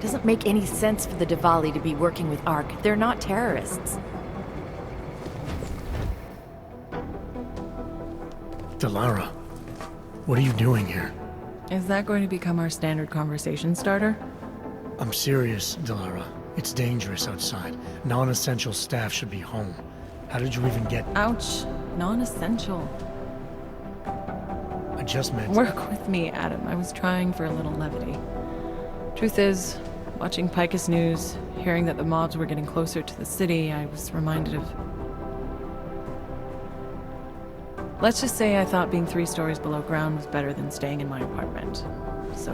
Doesn't make any sense for the Diwali to be working with ARC. They're not terrorists. Delara, what are you doing here? Is that going to become our standard conversation starter? I'm serious, Delara. It's dangerous outside. Non-essential staff should be home. How did you even get... Ouch. Non-essential. I just meant... Work with me, Adam. I was trying for a little levity. Truth is, watching Picus News, hearing that the mobs were getting closer to the city, I was reminded of... Let's just say I thought being 3 stories below ground was better than staying in my apartment. So,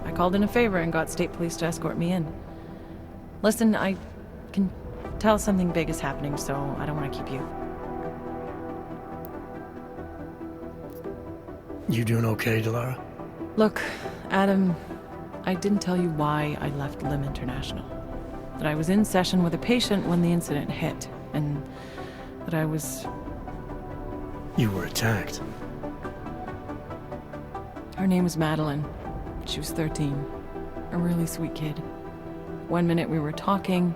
I called in a favor and got state police to escort me in. Listen, I can tell something big is happening, so I don't want to keep you. You doing okay, Delara? Look, Adam... I didn't tell you why I left Lim International. That I was in session with a patient when the incident hit, and that I was... You were attacked. Her name was Madeline. She was 13. A really sweet kid. One minute we were talking,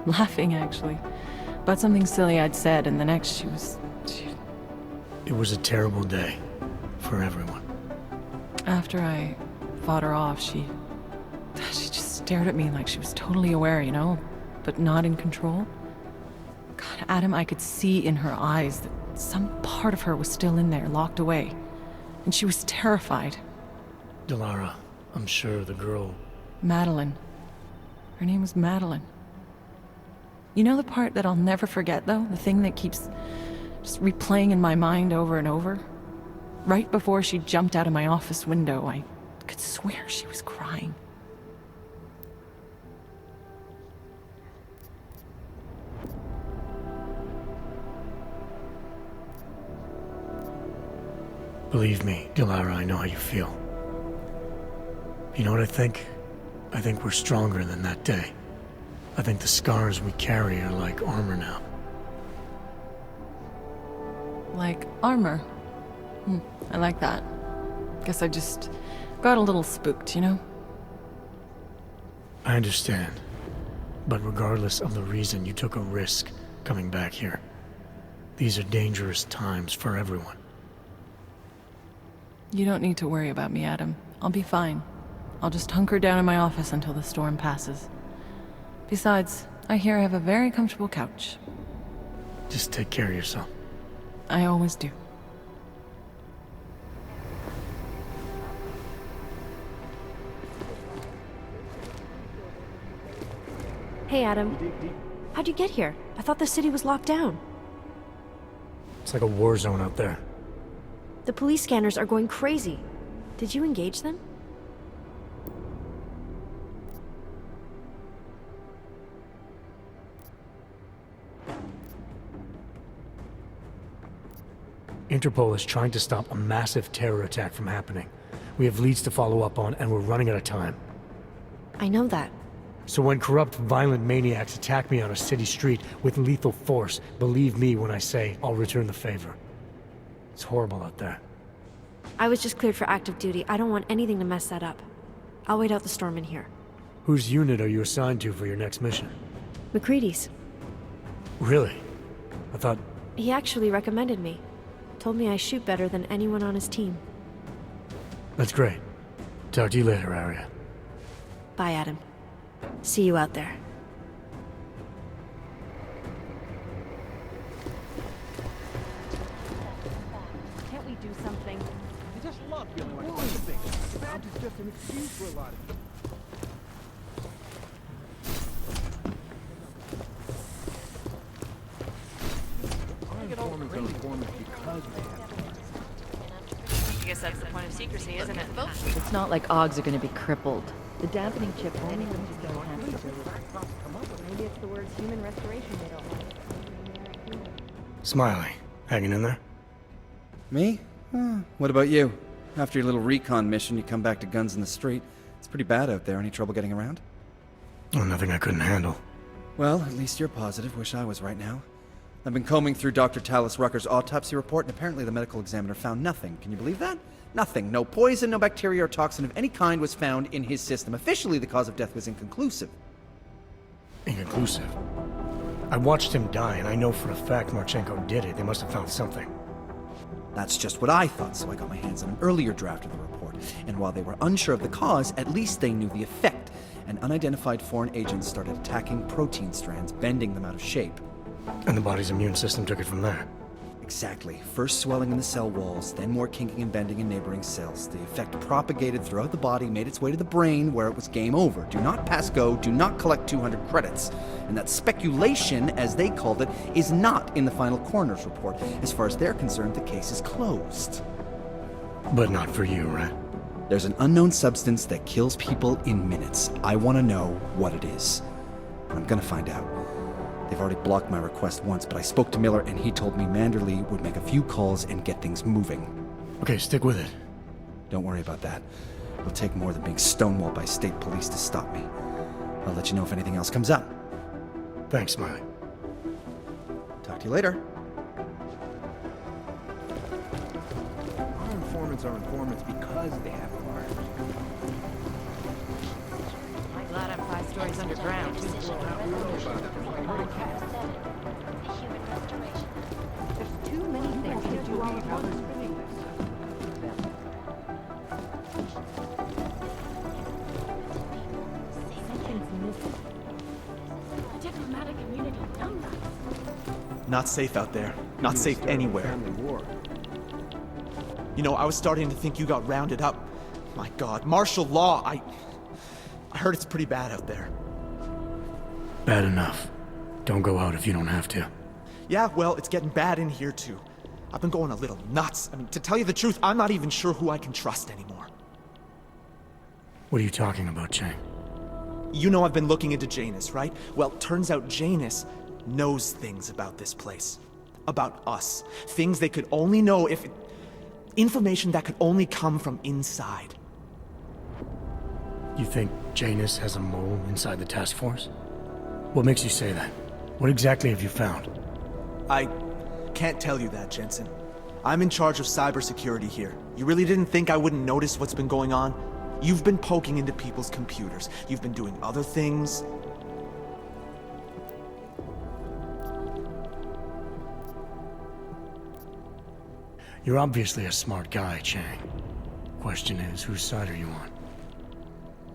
laughing actually, about something silly I'd said, and the next she was... It was a terrible day. For everyone. After I fought her off, she just stared at me like she was totally aware, you know, but not in control. God, Adam, I could see in her eyes that some part of her was still in there, locked away. And she was terrified. Delara, I'm sure the girl... Madeline. Her name was Madeline. You know the part that I'll never forget, though? The thing that keeps just replaying in my mind over and over? Right before she jumped out of my office window, I could swear she was crying. Believe me, Delara, I know how you feel. You know what I think? I think we're stronger than that day. I think the scars we carry are like armor now. Like armor? I like that. Guess I just got a little spooked, you know? I understand. But regardless of the reason, you took a risk coming back here. These are dangerous times for everyone. You don't need to worry about me, Adam. I'll be fine. I'll just hunker down in my office until the storm passes. Besides, I hear I have a very comfortable couch. Just take care of yourself. I always do. Hey, Adam. How'd you get here? I thought the city was locked down. It's like a war zone out there. The police scanners are going crazy. Did you engage them? Interpol is trying to stop a massive terror attack from happening. We have leads to follow up on, and we're running out of time. I know that. So when corrupt, violent maniacs attack me on a city street with lethal force, believe me when I say I'll return the favor. It's horrible out there. I was just cleared for active duty. I don't want anything to mess that up. I'll wait out the storm in here. Whose unit are you assigned to for your next mission? McCready's. Really? I thought... He actually recommended me. Told me I shoot better than anyone on his team. That's great. Talk to you later, Arya. Bye, Adam. See you out there. love feeling like a bunch of things. Badge is just an excuse for a lot of people. Informants are informants because they have to. I guess that's the point of secrecy, isn't it? It's not like Oggs are going to be crippled. The dampening chip only lets you go enhance Maybe it's the words human restoration they don't like. Smiley, hanging in there? Me? What about you? After your little recon mission, you come back to guns in the street. It's pretty bad out there. Any trouble getting around? Oh, nothing I couldn't handle. Well, at least you're positive. Wish I was right now. I've been combing through Dr. Tallis Rucker's autopsy report, and apparently the medical examiner found nothing. Can you believe that? Nothing. No poison, no bacteria or toxin of any kind was found in his system. Officially, the cause of death was inconclusive. Inconclusive? I watched him die, and I know for a fact Marchenko did it. They must have found something. That's just what I thought, so I got my hands on an earlier draft of the report. And while they were unsure of the cause, at least they knew the effect. An unidentified foreign agent started attacking protein strands, bending them out of shape. And the body's immune system took it from there. Exactly. First swelling in the cell walls, then more kinking and bending in neighboring cells. The effect propagated throughout the body, made its way to the brain, where it was game over. Do not pass go, do not collect 200 credits. And that speculation, as they called it, is not in the final coroner's report. As far as they're concerned, the case is closed. But not for you, right? There's an unknown substance that kills people in minutes. I want to know what it is. I'm gonna find out. They've already blocked my request once, but I spoke to Miller and he told me Manderley would make a few calls and get things moving. Okay, stick with it. Don't worry about that. It'll take more than being stonewalled by state police to stop me. I'll let you know if anything else comes up. Thanks, Smiley. Talk to you later. Our informants are informants because they have power. I'm glad I'm 5 stories underground. There's too many things to do all at once. Something's missing. Diplomatic immunity numbnuts. Not safe out there. Not safe anywhere. Family war. You know, I was starting to think you got rounded up. My God, martial law. I heard it's pretty bad out there. Bad enough. Don't go out if you don't have to. Yeah, well, it's getting bad in here too. I've been going a little nuts. I mean, to tell you the truth, I'm not even sure who I can trust anymore. What are you talking about, Chang? You know I've been looking into Janus, right? Well, turns out Janus knows things about this place. About us. Things they could only know if... Information that could only come from inside. You think Janus has a mole inside the task force? What makes you say that? What exactly have you found? I can't tell you that, Jensen. I'm in charge of cybersecurity here. You really didn't think I wouldn't notice what's been going on? You've been poking into people's computers. You've been doing other things. You're obviously a smart guy, Chang. Question is, whose side are you on?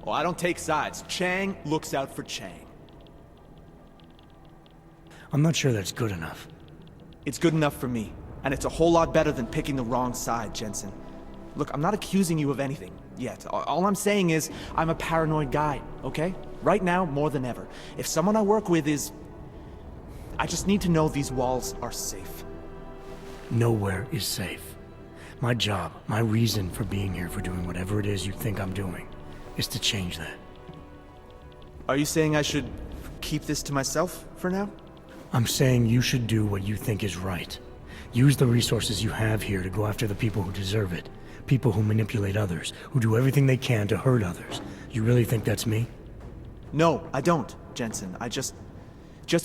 Oh, I don't take sides. Chang looks out for Chang. I'm not sure that's good enough. It's good enough for me. And it's a whole lot better than picking the wrong side, Jensen. Look, I'm not accusing you of anything yet. All I'm saying is, I'm a paranoid guy, okay? Right now, more than ever. If someone I work with is... I just need to know these walls are safe. Nowhere is safe. My job, my reason for being here, for doing whatever it is you think I'm doing, is to change that. Are you saying I should keep this to myself for now? I'm saying you should do what you think is right. Use the resources you have here to go after the people who deserve it. People who manipulate others, who do everything they can to hurt others. You really think that's me? No, I don't, Jensen. I just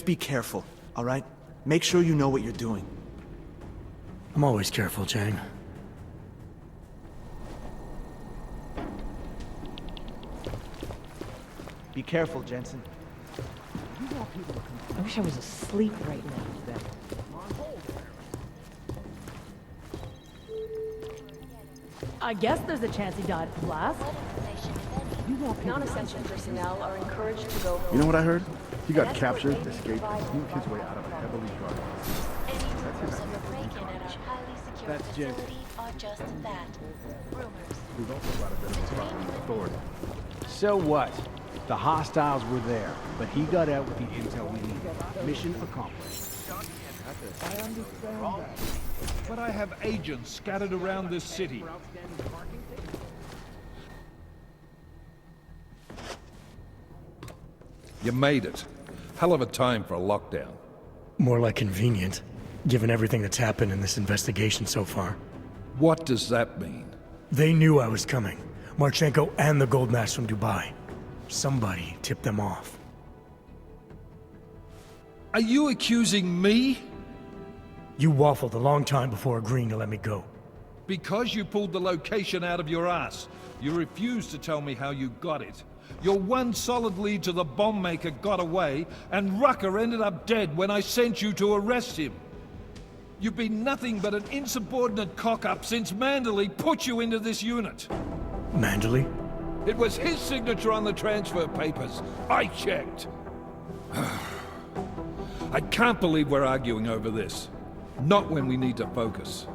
be careful, all right? Make sure you know what you're doing. I'm always careful, Chang. Be careful, Jensen. I wish I was asleep right now. I guess there's a chance he died from blast. Non-essential personnel are encouraged to go home. You know what I heard? He got captured, escaped, and sneaked his way out of a heavily guarded. That's Jensen. are just that. Rumors. We've also got a bit of a problem with authority. So what? The hostiles were there, but he got out with the intel we needed. Mission accomplished. I understand that. But I have agents scattered around this city. You made it. Hell of a time for a lockdown. More like convenient, given everything that's happened in this investigation so far. What does that mean? They knew I was coming. Marchenko and the gold mask from Dubai. Somebody tipped them off. Are you accusing me? You waffled a long time before agreeing to let me go. Because you pulled the location out of your ass, you refused to tell me how you got it. Your one solid lead to the bomb maker got away, and Rucker ended up dead when I sent you to arrest him. You've been nothing but an insubordinate cock-up since Manderley put you into this unit. Manderley? It was his signature on the transfer papers. I checked. I can't believe we're arguing over this. Not when we need to focus.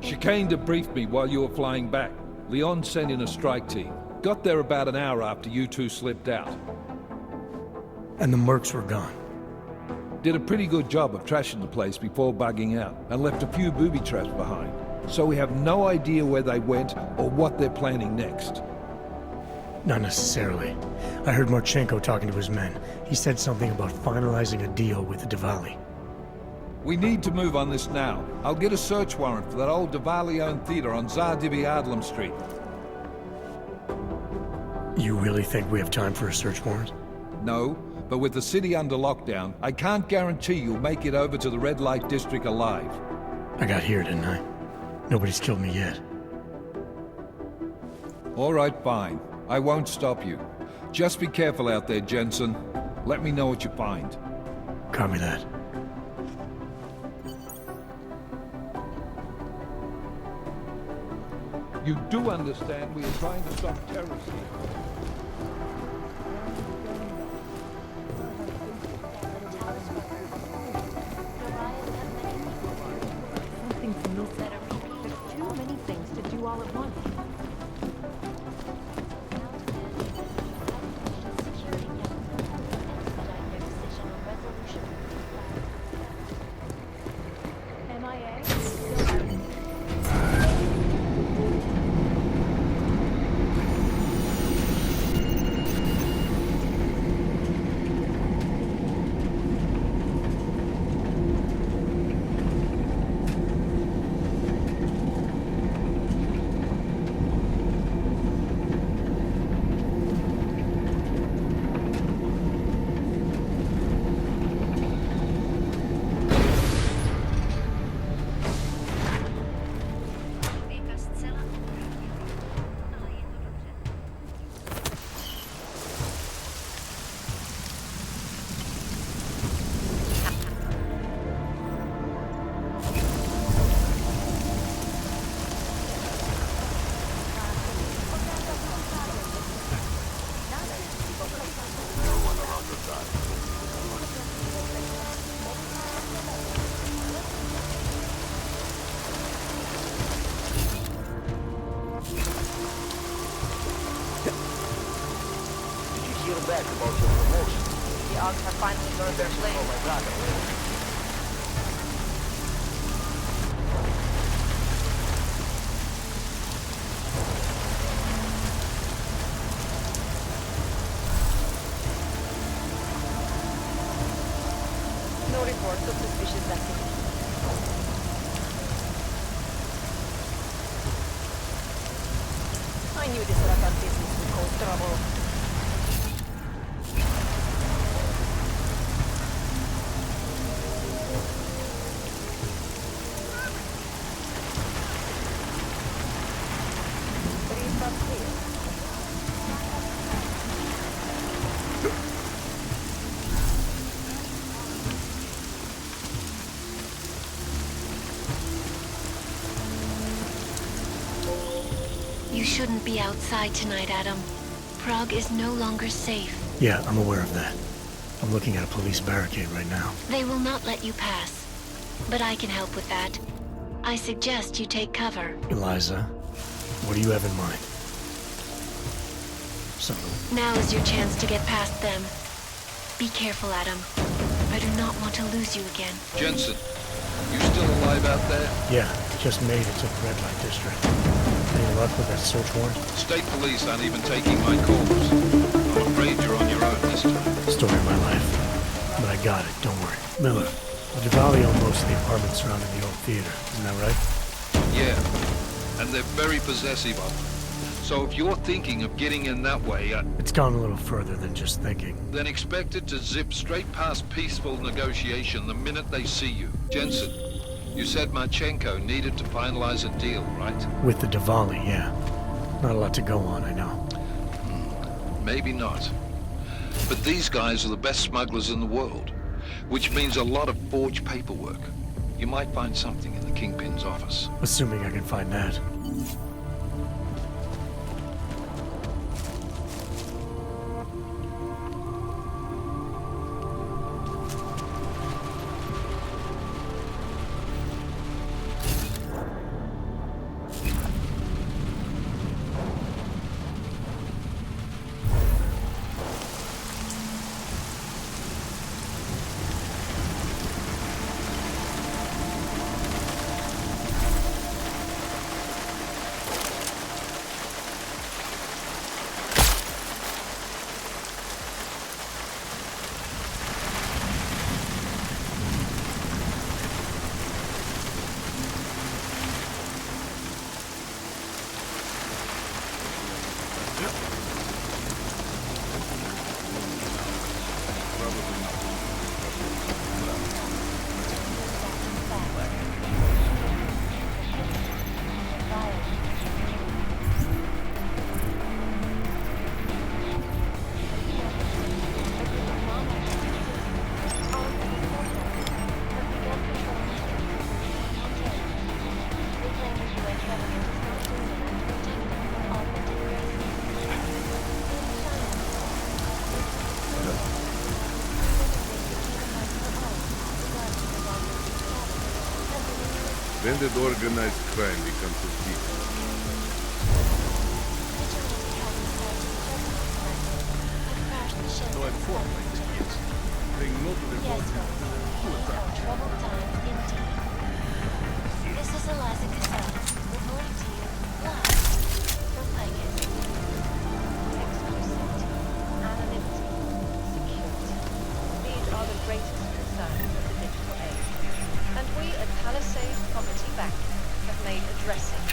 Chicane debriefed me while you were flying back. Leon sent in a strike team. Got there about an hour after you two slipped out. And the mercs were gone. Did a pretty good job of trashing the place before bugging out, and left a few booby traps behind. So we have no idea where they went or what they're planning next. Not necessarily. I heard Marchenko talking to his men. He said something about finalizing a deal with the Diwali. We need to move on this now. I'll get a search warrant for that old Diwali-owned theater on Zardibi Adlam Street. You really think we have time for a search warrant? No, but with the city under lockdown, I can't guarantee you'll make it over to the red light district alive. I got here, didn't I? Nobody's killed me yet. All right, fine. I won't stop you. Just be careful out there, Jensen. Let me know what you find. Copy that. You do understand we are trying to stop terrorists here. Something to know. There's too many things to do all at once. Back about your promotion. The Ogs have finally learned their flame. Oh my god, no reports of suspicious activity. I knew this Rakan business would cause trouble. You shouldn't be outside tonight, Adam. Prague is no longer safe. Yeah, I'm aware of that. I'm looking at a police barricade right now. They will not let you pass. But I can help with that. I suggest you take cover. Eliza, what do you have in mind? So, Now is your chance to get past them. Be careful, Adam. I do not want to lose you again. Jensen, you still alive out there? yeah, just made it to the red light district. Any luck with that search warrant? State police aren't even taking my calls. I'm afraid you're on your own this time. Story of my life. But I got it, don't worry. Miller, the Javali own most of the apartments surrounding the old theater, isn't that right? Yeah, and they're very possessive of them. So if you're thinking of getting in that way, It's gone a little further than just thinking. then expect it to zip straight past peaceful negotiation the minute they see you. Jensen, you said Marchenko needed to finalize a deal, right? With the Diwali, yeah. Not a lot to go on, I know. Maybe not. But these guys are the best smugglers in the world, which means a lot of forged paperwork. You might find something in the Kingpin's office. Assuming I can find that. When did organized crime become so deep? No enforcement, yes. They know the Troubled times indeed. This is Eliza Cassell, reporting to you live from Vegas. Exclusivity, anonymity, security. These are the greatest concerns of the digital age. And we at Palisade Property Bank have made addressing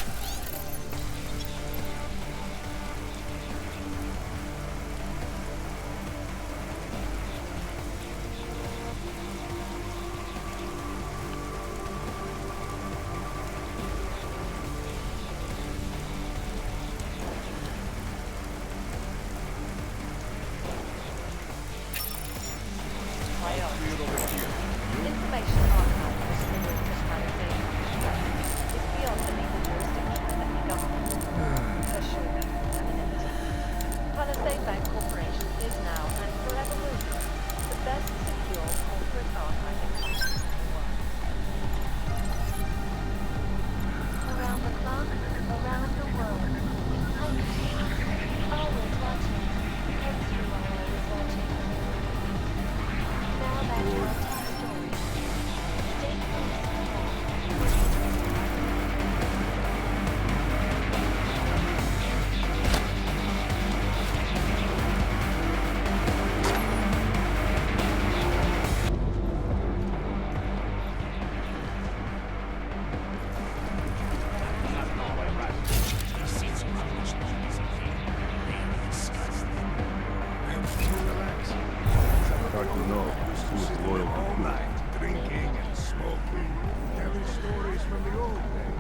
information archive for smuggling to Palisade is beyond the legal jurisdiction of any government. Assure you of anonymity. Palisade Bank Corporation is now and forever will be the best secure corporate archiving company in the world. Around the clock, around the world. Always watching. Everyone always watching. Now back to our top story. Stay close. Hard to know who's loyal to who. Drinking and smoking. Telling stories from the old days.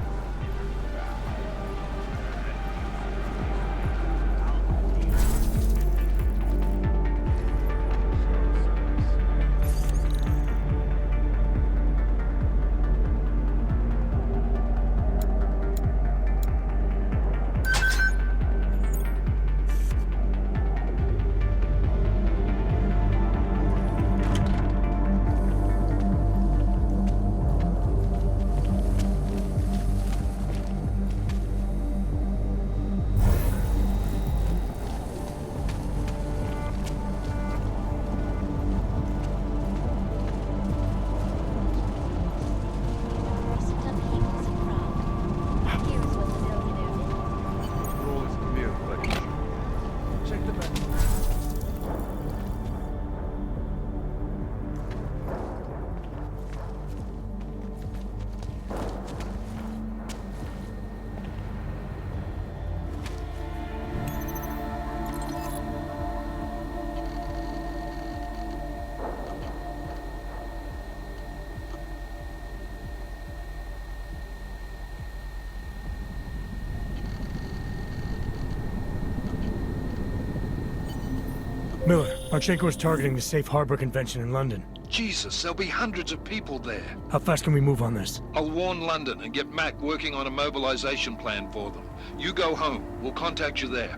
Miller, Marchenko is targeting the Safe Harbor Convention in London. Jesus, there'll be hundreds of people there. How fast can we move on this? I'll warn London and get Mac working on a mobilization plan for them. You go home. We'll contact you there.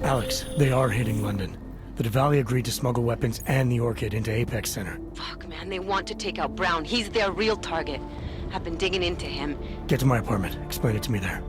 Alex, they are hitting London. The Diwali agreed to smuggle weapons and the Orchid into Apex Center. Fuck, man, they want to take out Brown. He's their real target. I've been digging into him. Get to my apartment. Explain it to me there.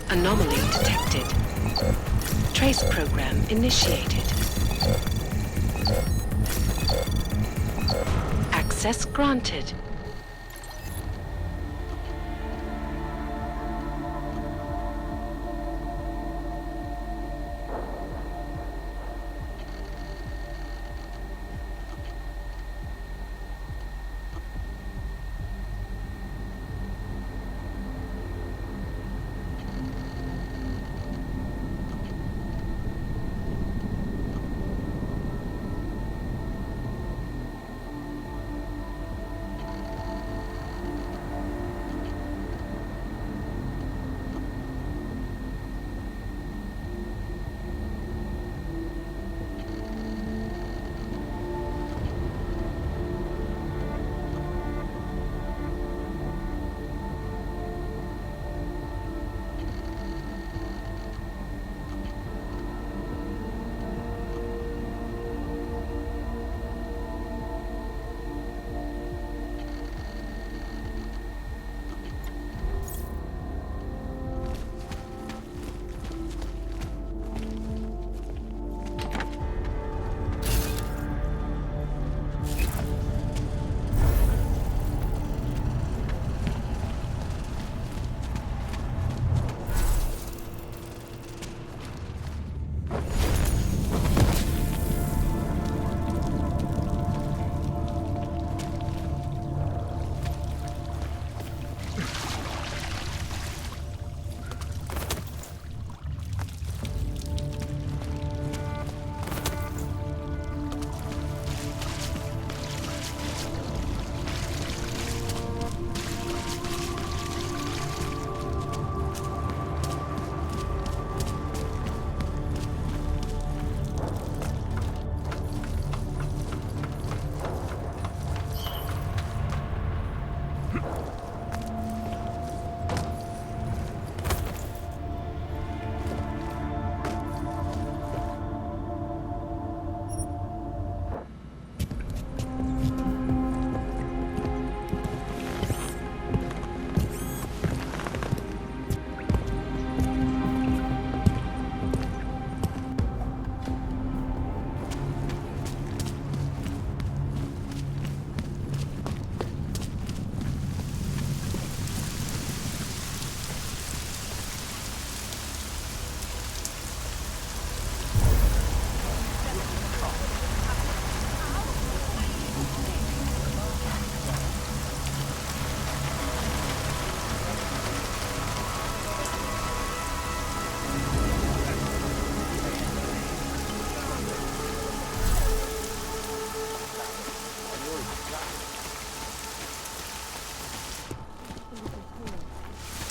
Anomaly detected. Trace program initiated. Access granted.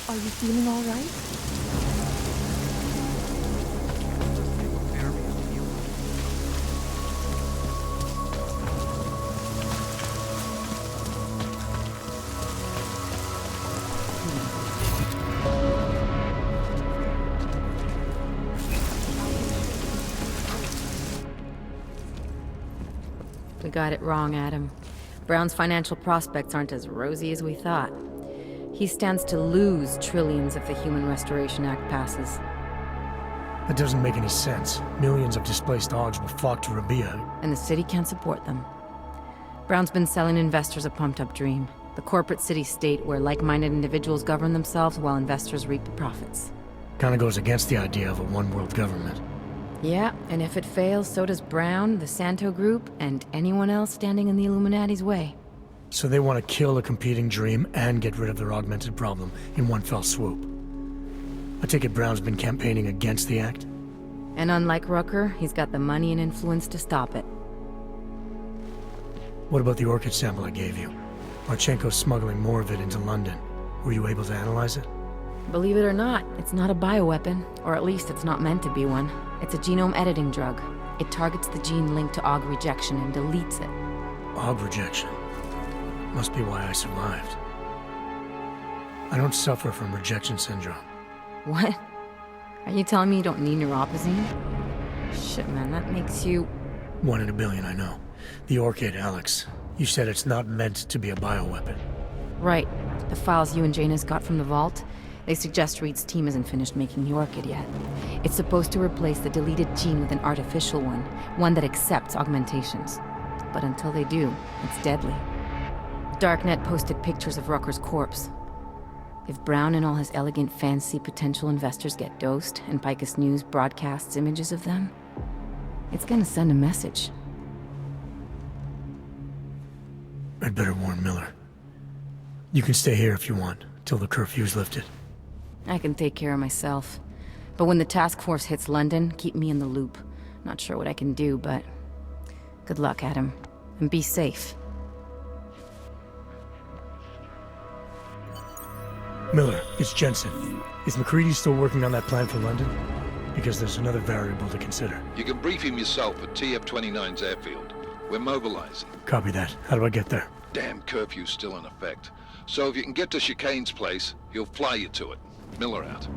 Are you feeling all right? got it wrong, Adam. Brown's financial prospects aren't as rosy as we thought. He stands to lose trillions if the Human Restoration Act passes. That doesn't make any sense. Millions of displaced Augs will flock to Rabia. And the city can't support them. Brown's been selling investors a pumped-up dream. The corporate city-state where like-minded individuals govern themselves while investors reap the profits. Kinda goes against the idea of a one-world government. Yeah, and if it fails, so does Brown, the Santo Group, and anyone else standing in the Illuminati's way. So they want to kill a competing dream and get rid of their augmented problem in one fell swoop. I take it Brown's been campaigning against the act? And unlike Rucker, he's got the money and influence to stop it. What about the orchid sample I gave you? Marchenko's smuggling more of it into London. Were you able to analyze it? Believe it or not, it's not a bioweapon, or at least it's not meant to be one. It's a genome editing drug. It targets the gene linked to Aug rejection and deletes it. Aug rejection? Must be why I survived. I don't suffer from rejection syndrome. What? Are you telling me you don't need neuropozyne? Shit, man, that makes you... 1 in a billion, I know. The orchid, Alex. You said it's not meant to be a bioweapon. Right. The files you and Janus got from the vault, they suggest Reed's team isn't finished making the orchid yet. It's supposed to replace the deleted gene with an artificial one that accepts augmentations. But until they do, it's deadly. Darknet posted pictures of Rucker's corpse. If Brown and all his elegant, fancy potential investors get dosed, and Picus News broadcasts images of them, it's gonna send a message. I'd better warn Miller. You can stay here if you want, till the curfew's lifted. I can take care of myself. But when the task force hits London, keep me in the loop. Not sure what I can do, but... good luck, Adam. And be safe. Miller, it's Jensen. Is McCready still working on that plan for London? Because there's another variable to consider. You can brief him yourself at TF-29's airfield. We're mobilizing. Copy that. How do I get there? Damn curfew's still in effect. So if you can get to Chicane's place, he'll fly you to it. Miller out.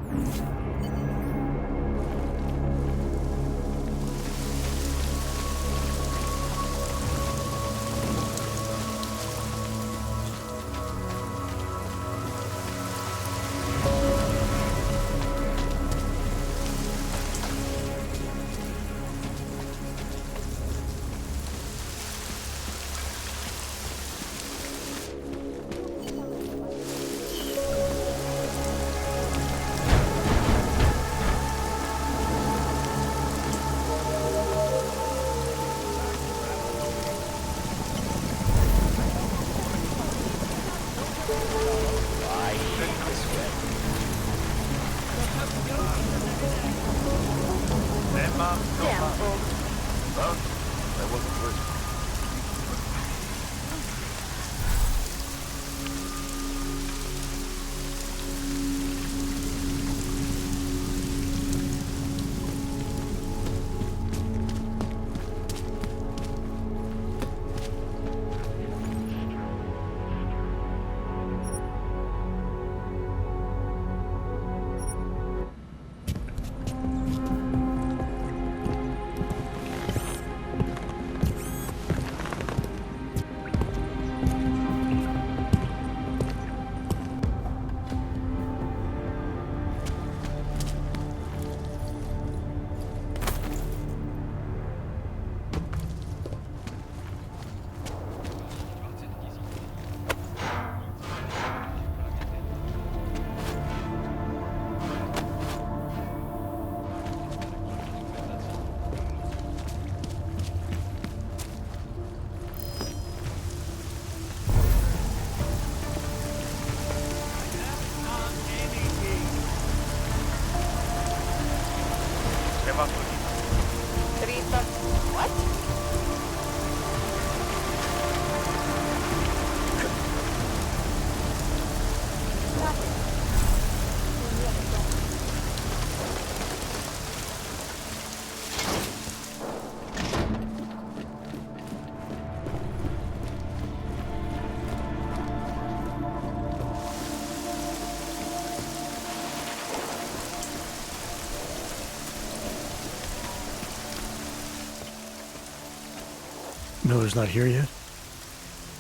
Miller's not here yet?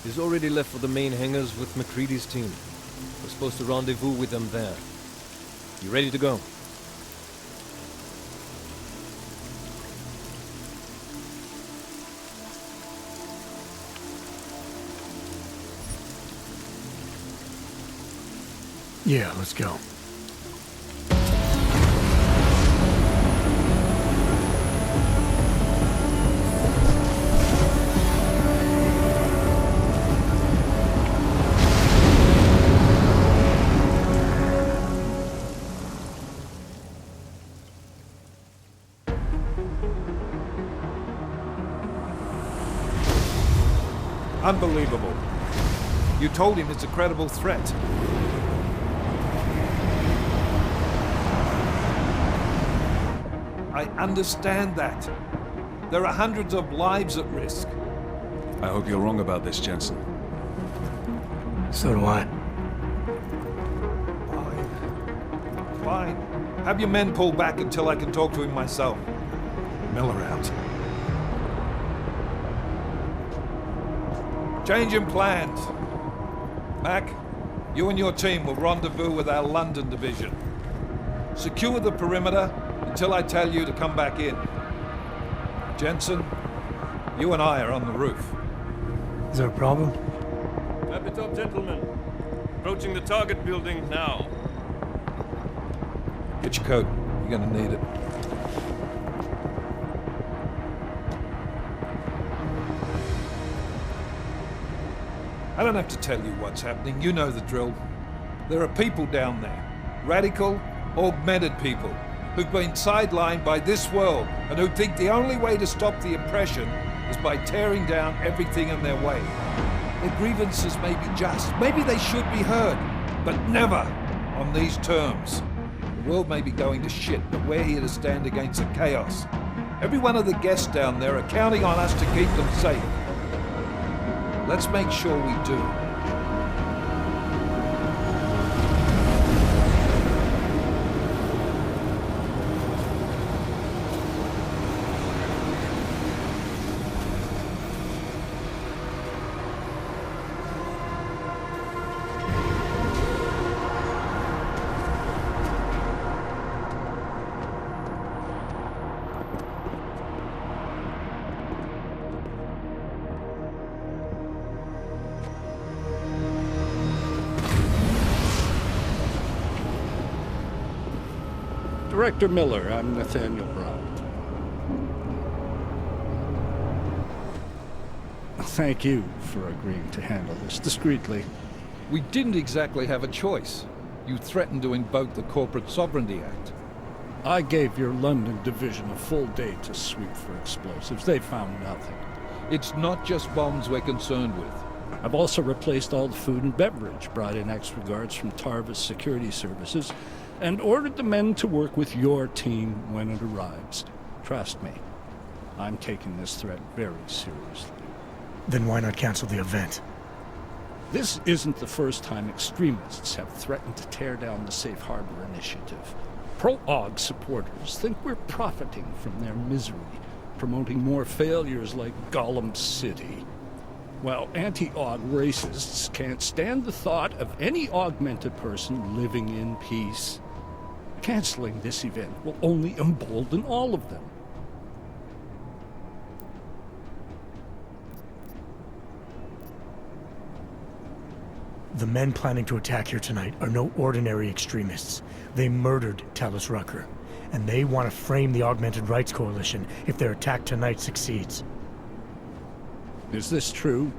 He's already left for the main hangars with McCready's team. We're supposed to rendezvous with them there. You ready to go? Yeah, let's go. Unbelievable. You told him it's a credible threat. I understand that. There are hundreds of lives at risk. I hope you're wrong about this, Jensen. So do I. Fine. Have your men pull back until I can talk to him myself. Miller out. Change in plans. Mac, you and your team will rendezvous with our London division. Secure the perimeter until I tell you to come back in. Jensen, you and I are on the roof. Is there a problem? At the top, gentlemen. Approaching the target building now. Get your coat. You're gonna need it. I don't have to tell you what's happening. You know the drill. There are people down there. Radical, augmented people who've been sidelined by this world and who think the only way to stop the oppression is by tearing down everything in their way. Their grievances may be just. Maybe they should be heard, but never on these terms. The world may be going to shit, but we're here to stand against the chaos. Every one of the guests down there are counting on us to keep them safe. Let's make sure we do. Director Miller, I'm Nathaniel Brown. Thank you for agreeing to handle this discreetly. We didn't exactly have a choice. You threatened to invoke the Corporate Sovereignty Act. I gave your London division a full day to sweep for explosives. They found nothing. It's not just bombs we're concerned with. I've also replaced all the food and beverage, brought in extra guards from Tarvis Security Services, and ordered the men to work with your team when it arrives. Trust me, I'm taking this threat very seriously. Then why not cancel the event? This isn't the first time extremists have threatened to tear down the Safe Harbor Initiative. Pro-AUG supporters think we're profiting from their misery, promoting more failures like Gollum City. While anti-AUG racists can't stand the thought of any augmented person living in peace. Canceling this event will only embolden all of them. The men planning to attack here tonight are no ordinary extremists. They murdered Talus Rucker, and they want to frame the Augmented Rights Coalition if their attack tonight succeeds. Is this true?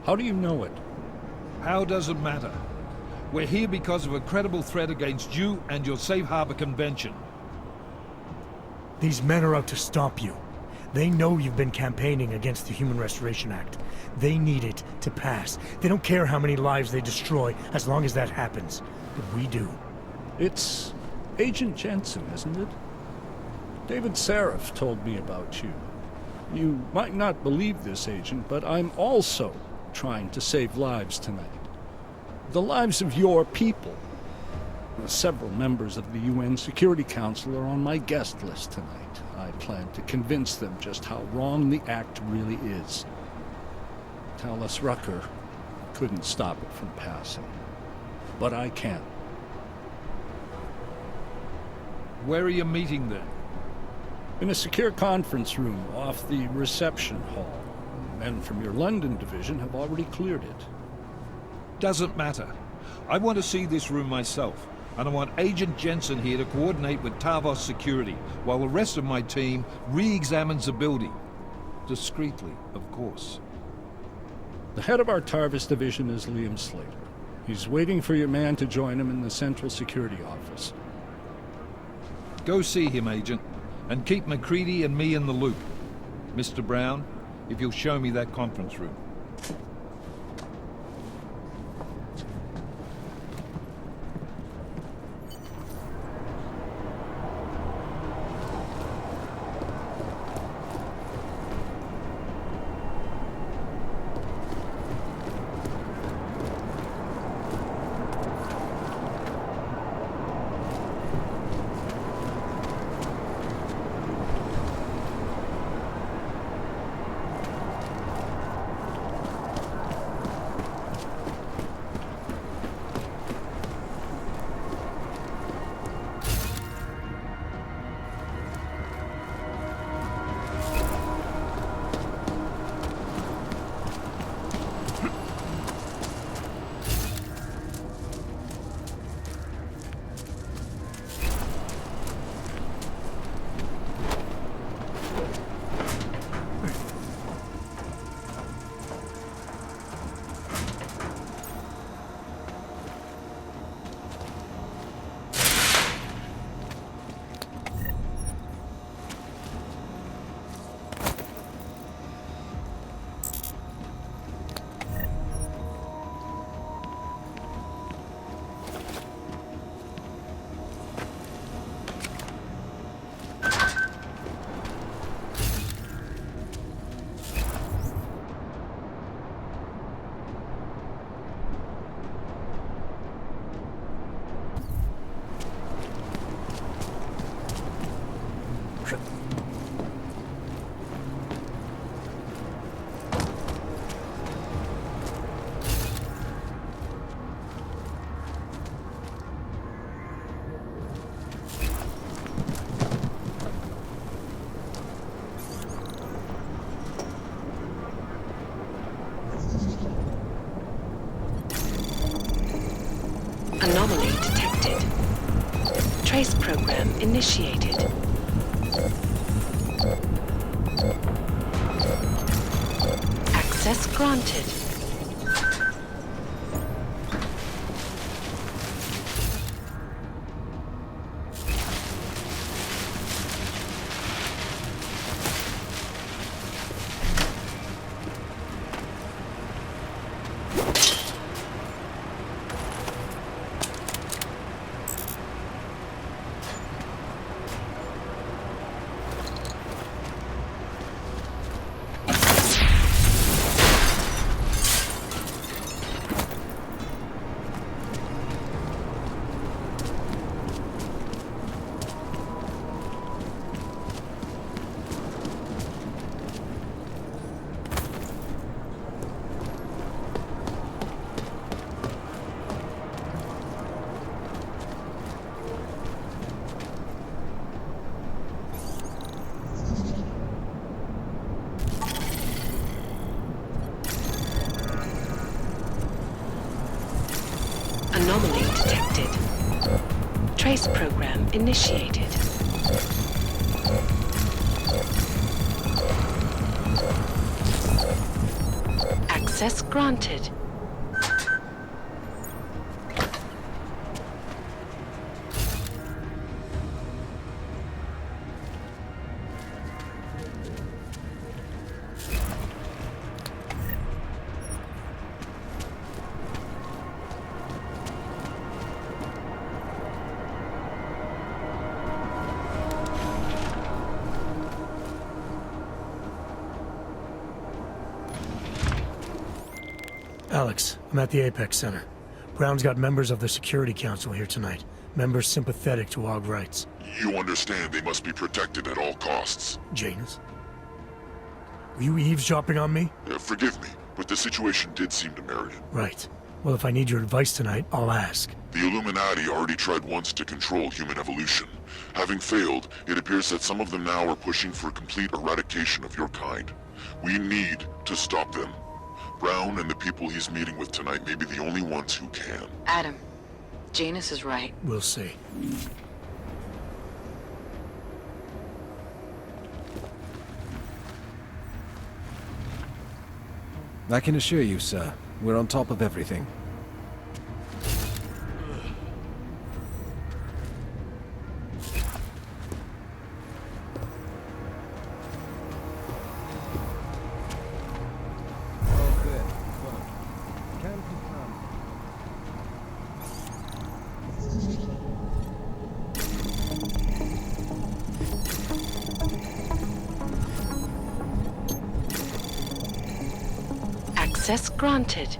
How do you know it? How does it matter? We're here because of a credible threat against you and your Safe Harbor Convention. These men are out to stop you. They know you've been campaigning against the Human Restoration Act. They need it to pass. They don't care how many lives they destroy, as long as that happens. But we do. It's Agent Jensen, isn't it? David Seraph told me about you. You might not believe this, Agent, but I'm also trying to save lives tonight. The lives of your people. Several members of the UN Security Council are on my guest list tonight. I plan to convince them just how wrong the act really is. Talus Rucker couldn't stop it from passing. But I can. Where are you meeting then? In a secure conference room off the reception hall. Men from your London division have already cleared it. Doesn't matter. I want to see this room myself, and I want Agent Jensen here to coordinate with Tavos security, while the rest of my team re-examines the building. Discreetly, of course. The head of our Tarvis division is Liam Slater. He's waiting for your man to join him in the central security office. Go see him, Agent, and keep MacReady and me in the loop. Mr. Brown, if you'll show me that conference room. Anomaly detected. Trace program initiated. Access granted. Anomaly detected. Trace program initiated. Access granted. Alex, I'm at the Apex Center. Brown's got members of the Security Council here tonight. Members sympathetic to AUG rights. You understand they must be protected at all costs. Janus? Were you eavesdropping on me? Forgive me. but the situation did seem to merit it. Right. Well, if I need your advice tonight, I'll ask. The Illuminati already tried once to control human evolution. Having failed, it appears that some of them now are pushing for complete eradication of your kind. We need to stop them. Brown and the people he's meeting with tonight may be the only ones who can. Adam, Janus is right. We'll see. I can assure you, sir, we're on top of everything. Access granted.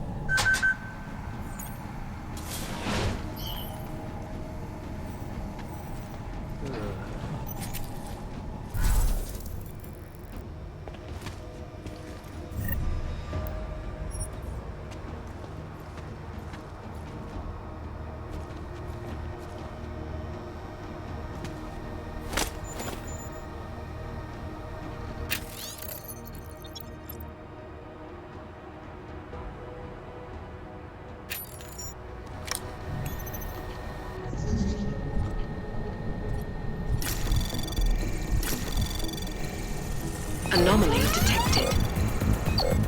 Anomaly detected.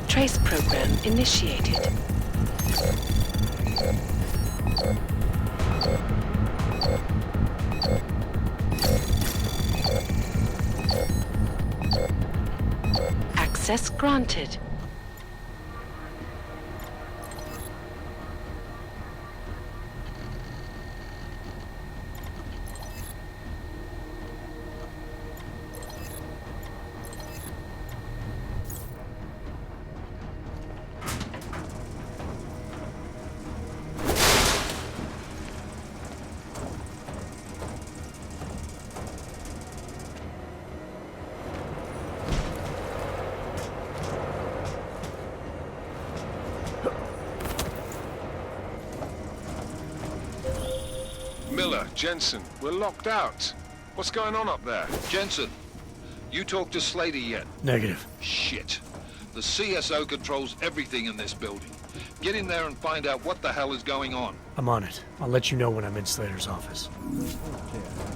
Trace program initiated. Access granted. Miller, Jensen, we're locked out. What's going on up there? Jensen, you talked to Slater yet? Negative. Shit. The CSO controls everything in this building. Get in there and find out what the hell is going on. I'm on it. I'll let you know when I'm in Slater's office.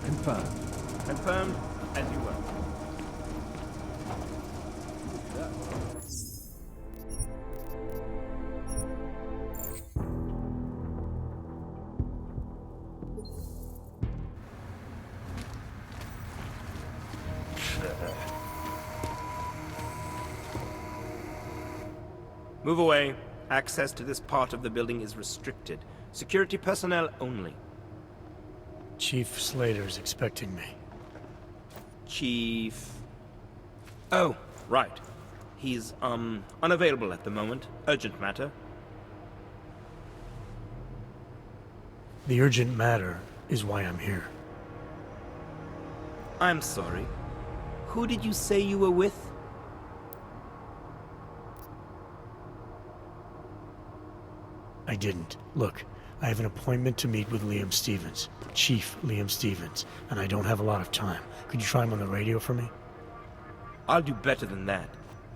Confirmed. Confirmed, as you will. Move away. Access to this part of the building is restricted. Security personnel only. Chief Slater's expecting me. Chief... Oh, right. He's, unavailable at the moment. Urgent matter. The urgent matter is why I'm here. I'm sorry. Who did you say you were with? I didn't. Look, I have an appointment to meet with Liam Stevens, Chief Liam Stevens, and I don't have a lot of time. Could you try him on the radio for me? I'll do better than that.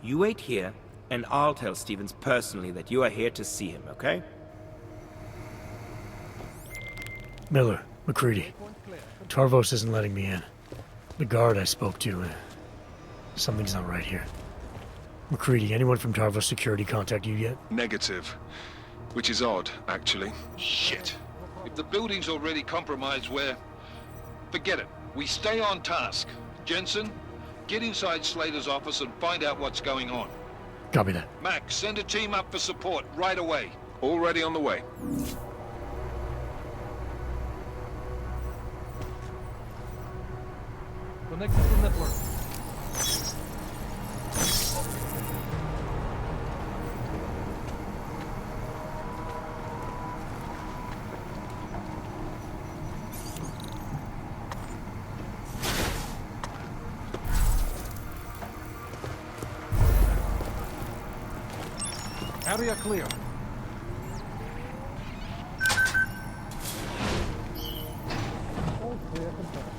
You wait here, and I'll tell Stevens personally that you are here to see him, okay? Miller, McCready. Tarvos isn't letting me in. The guard I spoke to, something's not right here. McCready, anyone from Tarvos Security contact you yet? Negative. Which is odd, actually. Shit. If the building's already compromised, forget it. We stay on task. Jensen, get inside Slater's office and find out what's going on. Copy that. Max, send a team up for support right away. Already on the way. Connected to network. Area clear. All clear, confirmed.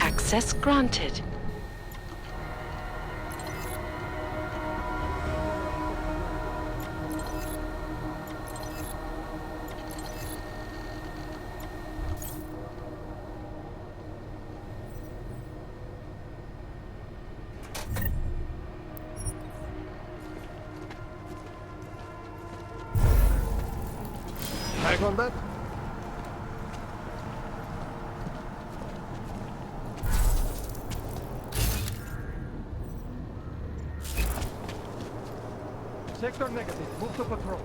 Access granted. Tag on that? Sector negative. Move to patrol.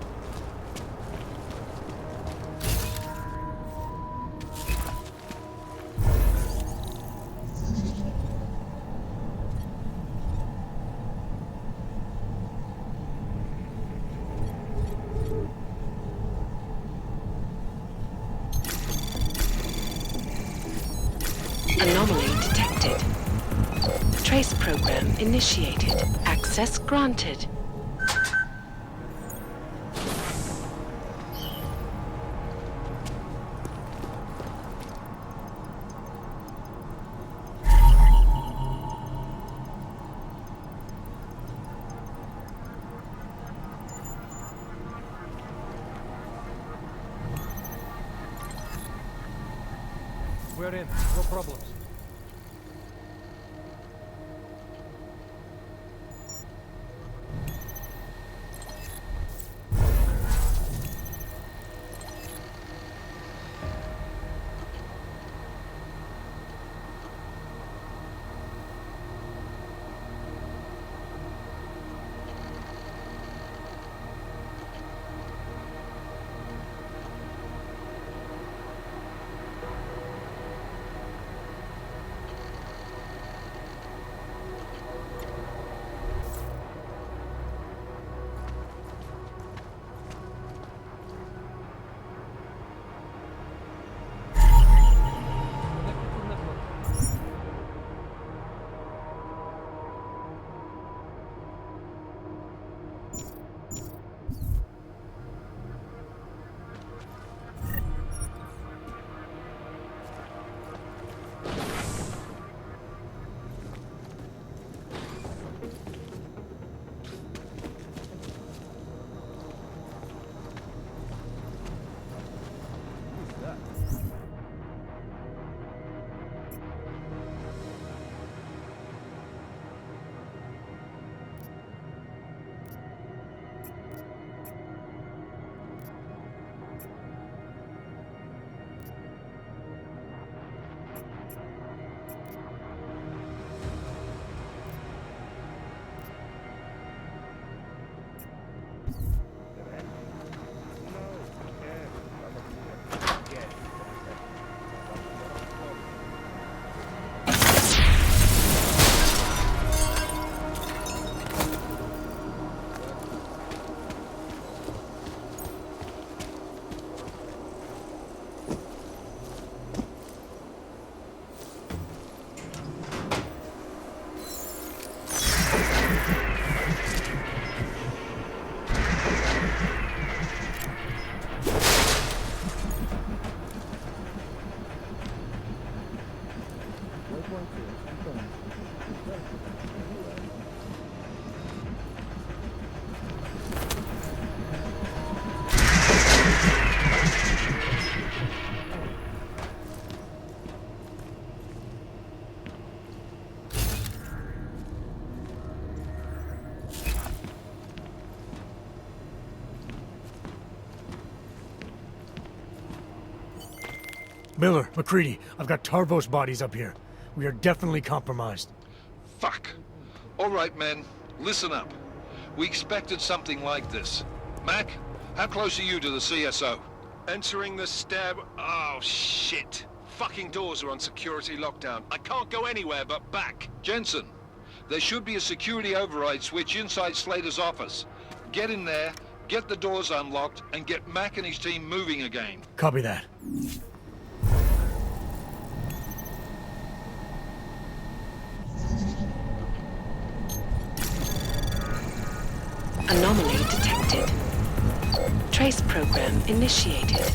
Anomaly detected. Trace program initiated. Access granted. We're in. No problems. Miller, McCready, I've got Tarvos bodies up here. We are definitely compromised. Fuck. All All right, men, listen up. We expected something like this. Mac, how close are you to the CSO? Entering the stab... Oh, shit. Fucking doors are on security lockdown. I can't go anywhere but back. Jensen, there should be a security override switch inside Slater's office. Get in there, get the doors unlocked, and get Mac and his team moving again. Copy that. Anomaly detected. Trace program initiated.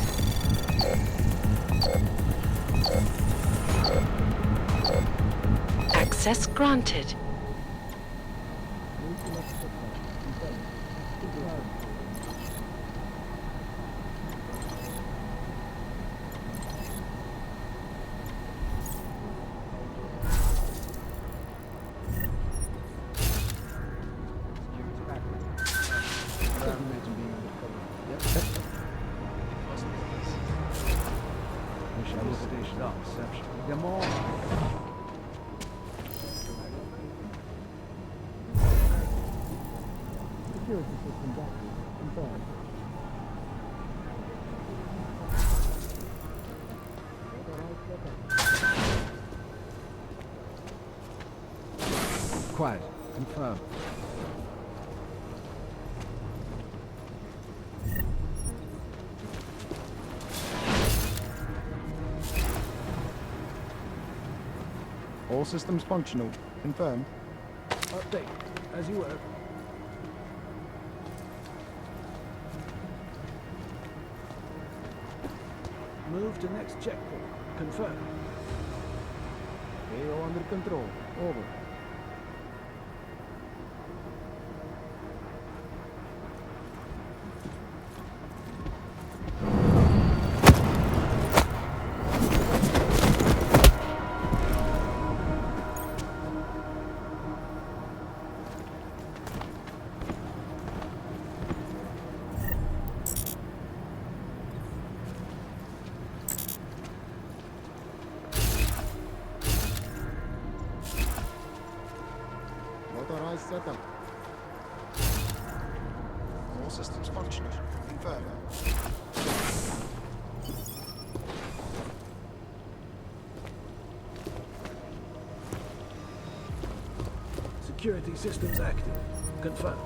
Access granted. Quiet. Confirm. All systems functional. Confirmed. Update. As you were. Move to next checkpoint. Confirm. AO under control. Over. Authorized setup. All systems functional. Confirmed. Security systems active. Confirm.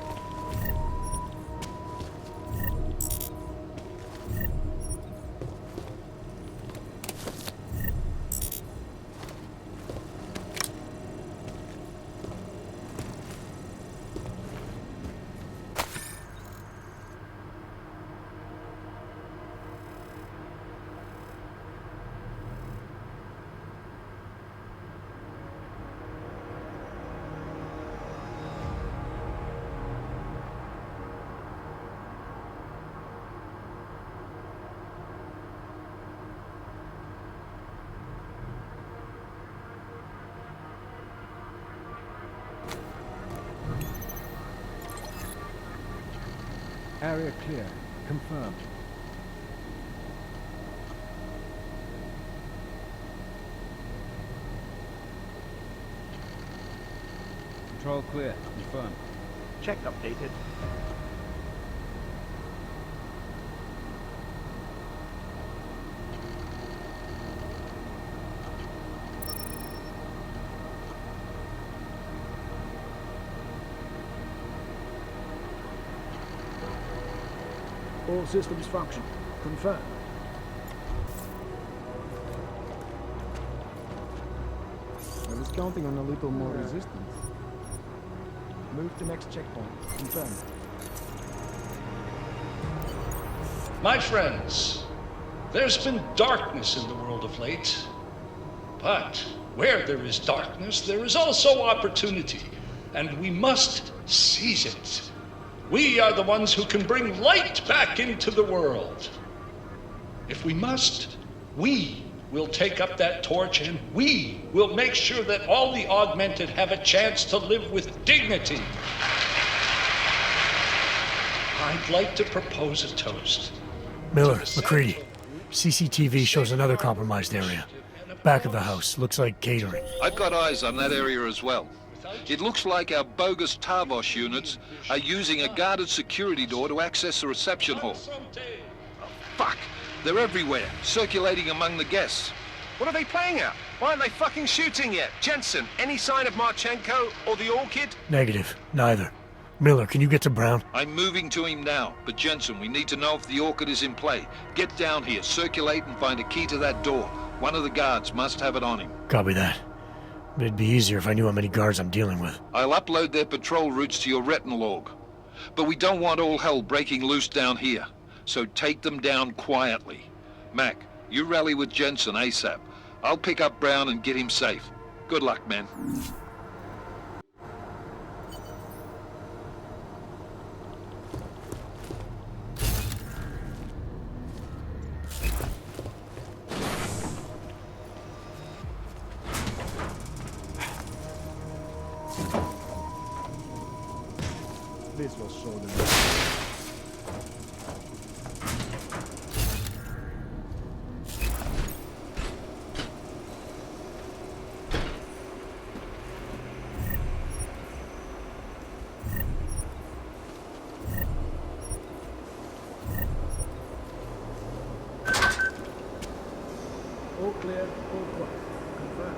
Area clear. Confirmed. Control clear. Confirmed. Check updated. All systems function. Confirmed. I was counting on a little more resistance. Move to next checkpoint. Confirmed. My friends, there's been darkness in the world of late. But where there is darkness, there is also opportunity, and we must seize it. We are the ones who can bring light back into the world. If we must, we will take up that torch and we will make sure that all the augmented have a chance to live with dignity. I'd like to propose a toast. Miller, McCready. CCTV shows another compromised area. Back of the house. Looks like catering. I've got eyes on that area as well. It looks like our bogus Tavos units are using a guarded security door to access the reception hall. Oh, fuck! They're everywhere, circulating among the guests. What are they playing at? Why aren't they fucking shooting yet? Jensen, any sign of Marchenko or the Orchid? Negative. Neither. Miller, can you get to Brown? I'm moving to him now, but Jensen, we need to know if the Orchid is in play. Get down here, circulate and find a key to that door. One of the guards must have it on him. Copy that. But it'd be easier if I knew how many guards I'm dealing with. I'll upload their patrol routes to your retinal log. But we don't want all hell breaking loose down here. So take them down quietly. Mac, you rally with Jensen ASAP. I'll pick up Brown and get him safe. Good luck, man. This will show them. All clear, all quiet. Confirm.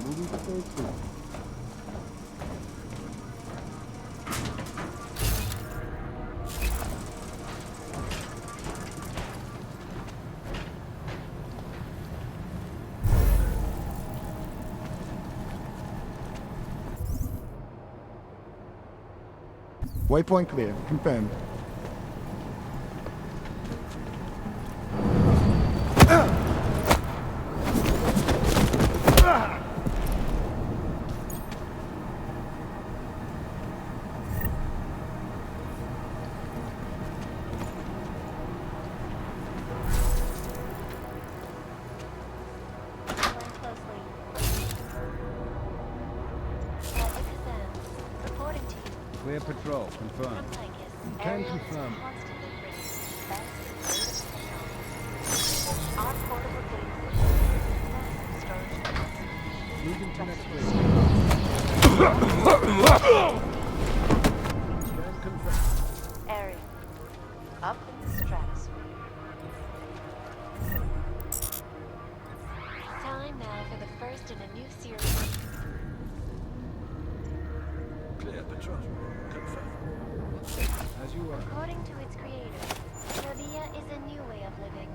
Moving to phase 2. Waypoint clear. Confirmed. Clear patrol. Confirm. Can confirm. Moving to next place. Area. Up in the stratosphere. Time now for the first in a new series. Clear patrol. Confirm. As you are. According to its creator, Novia is a new way of living.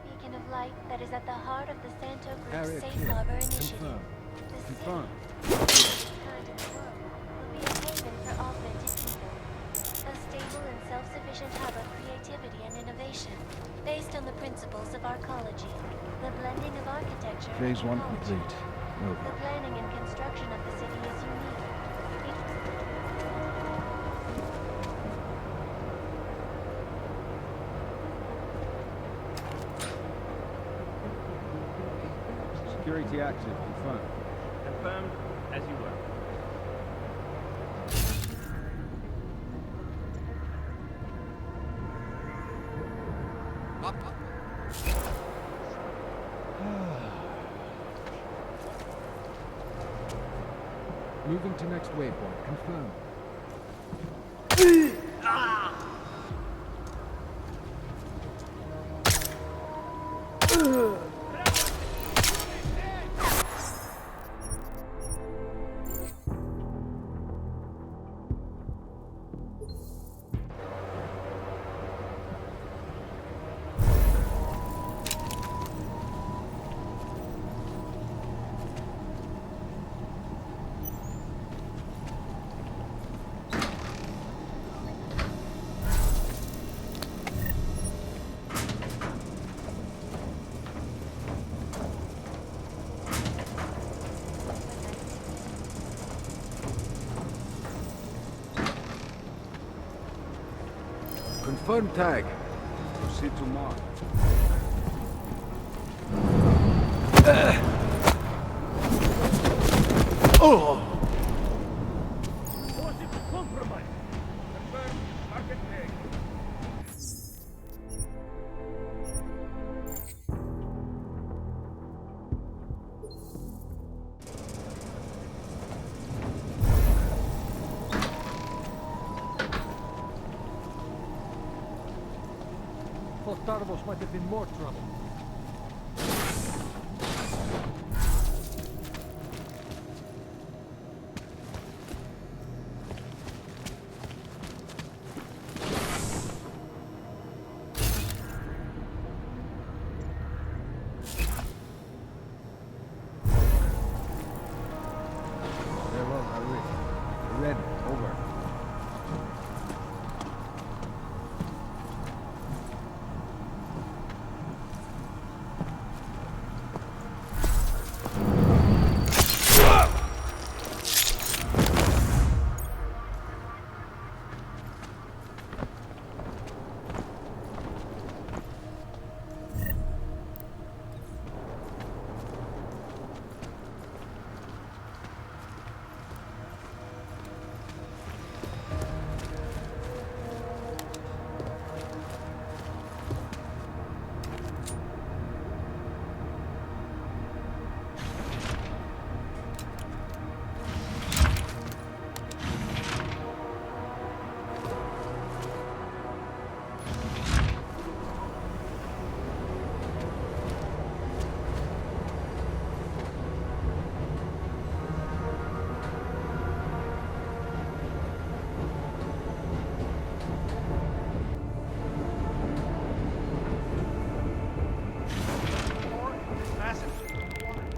Beacon of light that is at the heart of the Santo Group's Area Safe clear. Harbor Initiative. Confirm. The Confirm. safest kind in the world will be a haven for augmented people. A stable and self-sufficient hub of creativity and innovation, based on the principles of arcology, the blending of architecture Phase and 1 ecology. complete. Over. The planning and construction of the city is unique. Security active. Confirmed. Confirmed as you were. Moving to next waypoint. Confirmed. Confirm tag. Proceed to mark. Oh! Thought Tarvos might have been more trouble. Farewell, Harry. Red, over.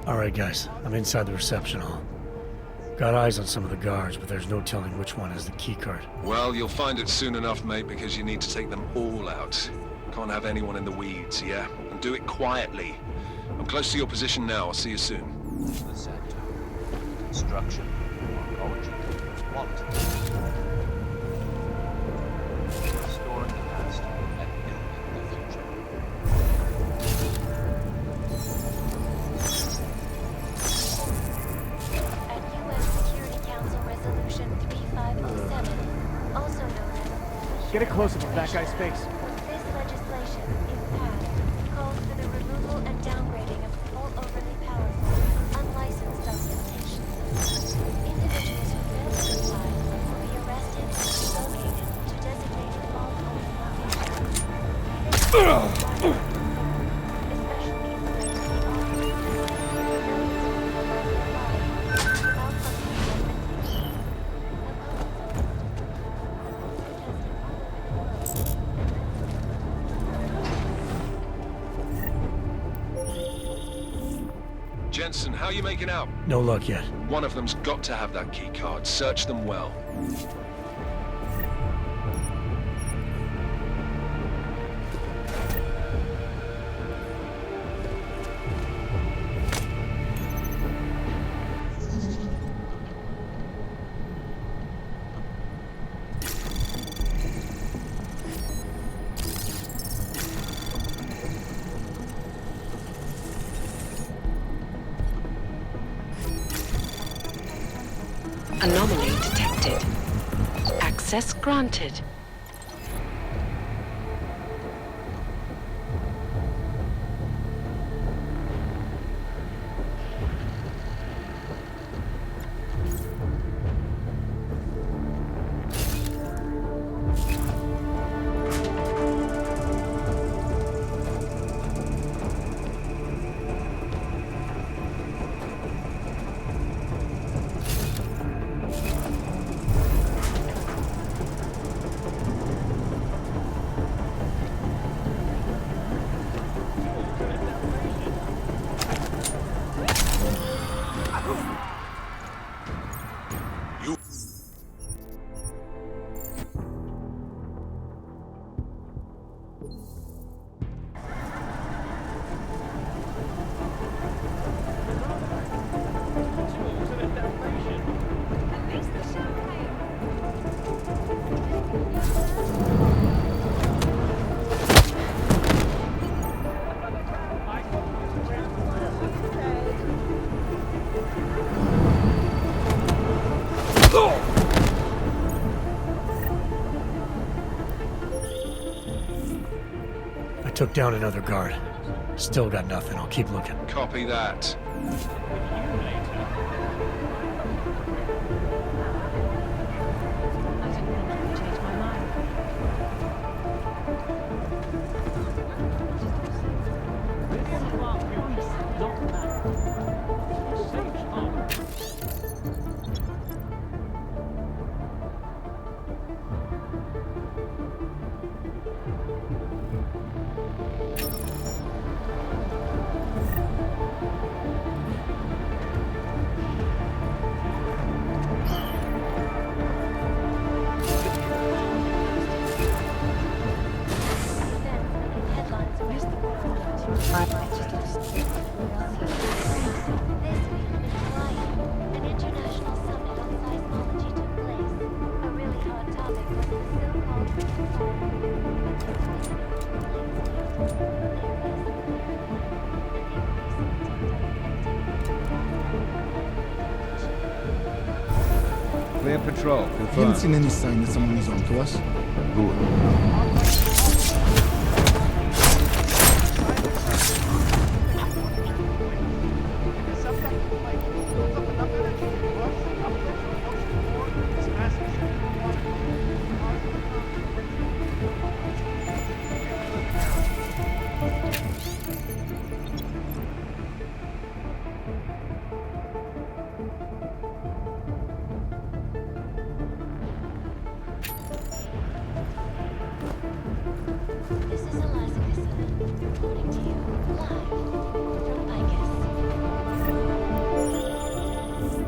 Alright guys, I'm inside the reception hall. Got eyes on some of the guards, but there's no telling which one has the keycard. Well, you'll find it soon enough, mate, because you need to take them all out. Can't have anyone in the weeds, yeah? And do it quietly. I'm close to your position now. I'll see you soon. The sector. Construction. Oncology. Quality. Restoring the past and building the future. At UN Security Council Resolution 3507, also known as... Get a close-up of that guy's face. This legislation, if passed, calls for the removal and downgrading of all overly powerful, unlicensed augmentations. Individuals who fail to comply will be arrested and relocated to designated law-enforcement locations. Jensen, how you making out? No luck yet. One of them's got to have that key card. Search them well. Anomaly detected. Access granted. took down another guard. Still got nothing. I'll keep looking. Copy that. Clear patrol. Haven't seen any sign that someone is onto us.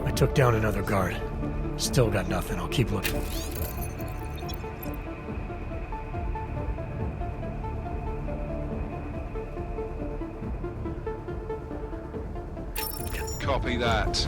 I took down another guard. Still got nothing. I'll keep looking. Copy that.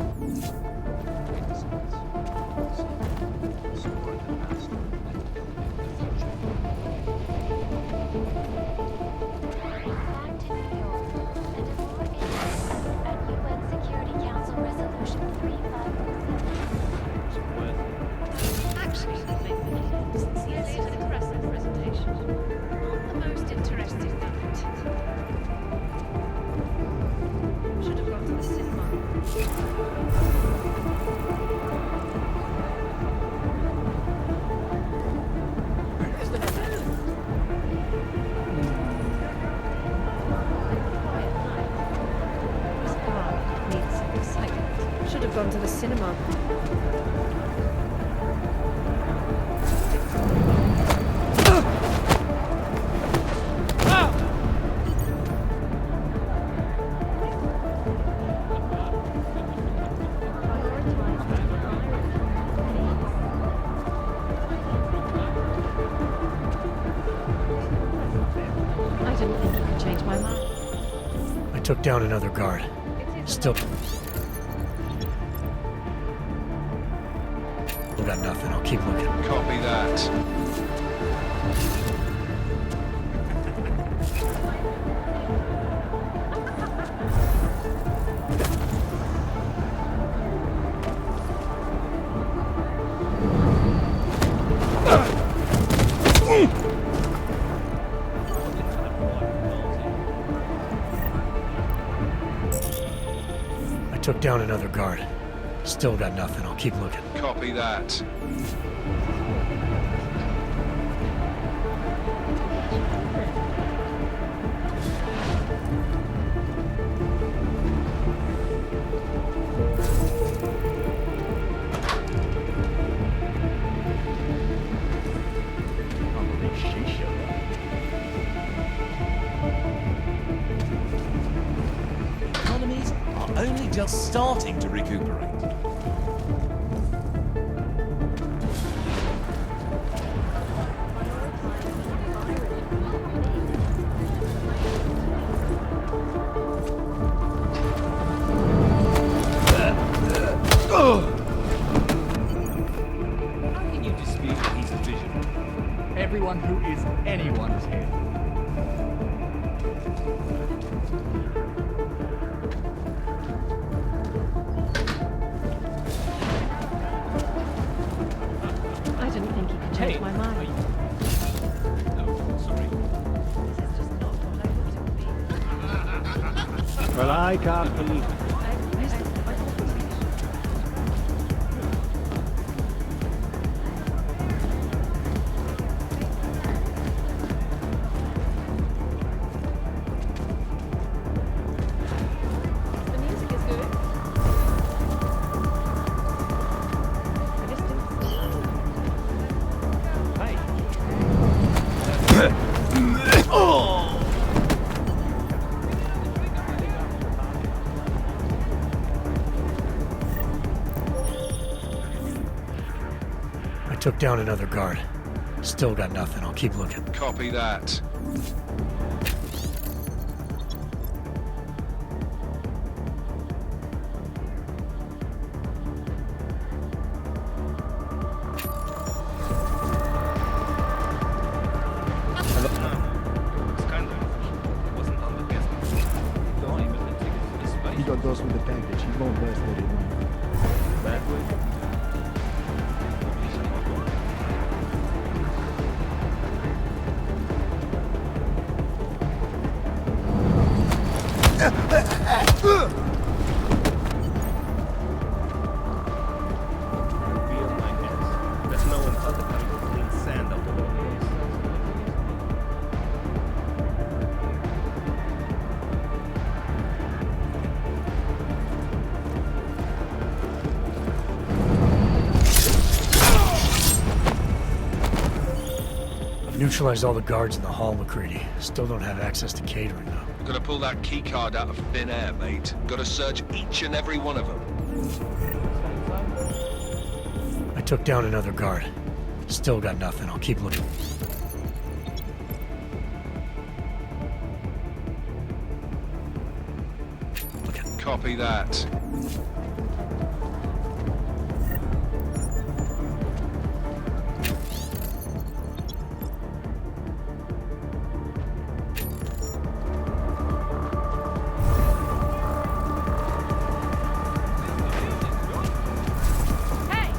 Should have gone to the cinema. I didn't think you could change my mind. I took down another guard. Still got nothing. I'll keep looking. Copy that. I took down another guard. Still got nothing. I'll keep looking. Copy that. Economies are only just starting to recuperate. How can you dispute that he's a visionary? Everyone who is anyone is here. I didn't think you could change my mind. No, sorry. This is just not what Well, I copy. The music is good. I took down another guard. Still got nothing. I'll keep looking. Copy that. He got those with the package. He won't last very long. Bad way. There's no one other coming to clean sand out the whole place. I've neutralized all the guards in the hall, McCready. Still don't have access to catering, though. Gotta pull that key card out of thin air, mate. Gotta search each and every one of them. I took down another guard. Still got nothing. I'll keep looking. Copy that. Hey!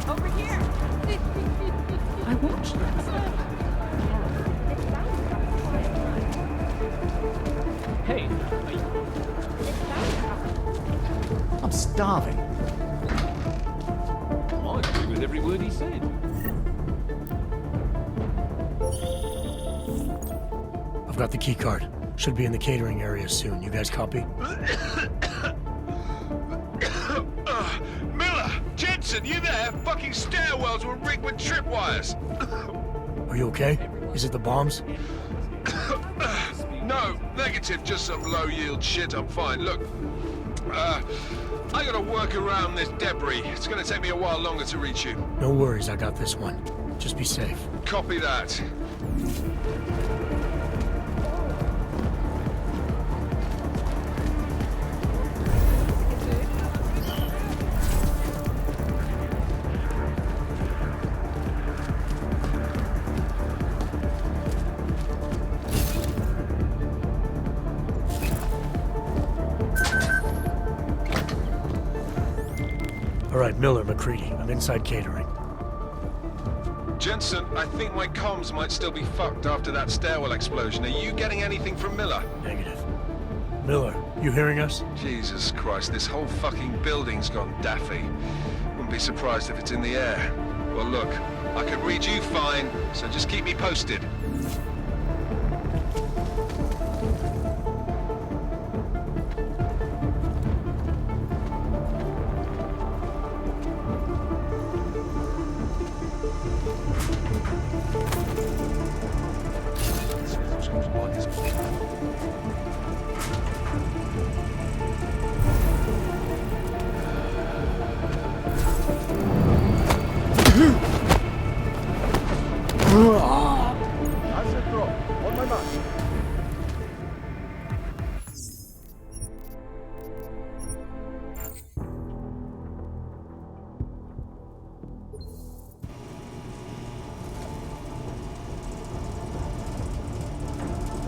Over here! I watched that. Hey, I'm starving. I agree with every word he said. I've got the key card. Should be in the catering area soon. You guys copy? Miller! Jensen, you there? Fucking stairwells were rigged with tripwires. Are you okay? Is it the bombs? No, negative, just some low-yield shit. I'm fine. Look, I gotta work around this debris. It's gonna take me a while longer to reach you. No worries, I got this one. Just be safe. Copy that. All right, Miller, McCready. I'm inside catering. Jensen, I think my comms might still be fucked after that stairwell explosion. Are you getting anything from Miller? Negative. Miller, you hearing us? Jesus Christ, this whole fucking building's gone daffy. Wouldn't be surprised if it's in the air. Well, look, I can read you fine, so just keep me posted. Asset drop. On my mark.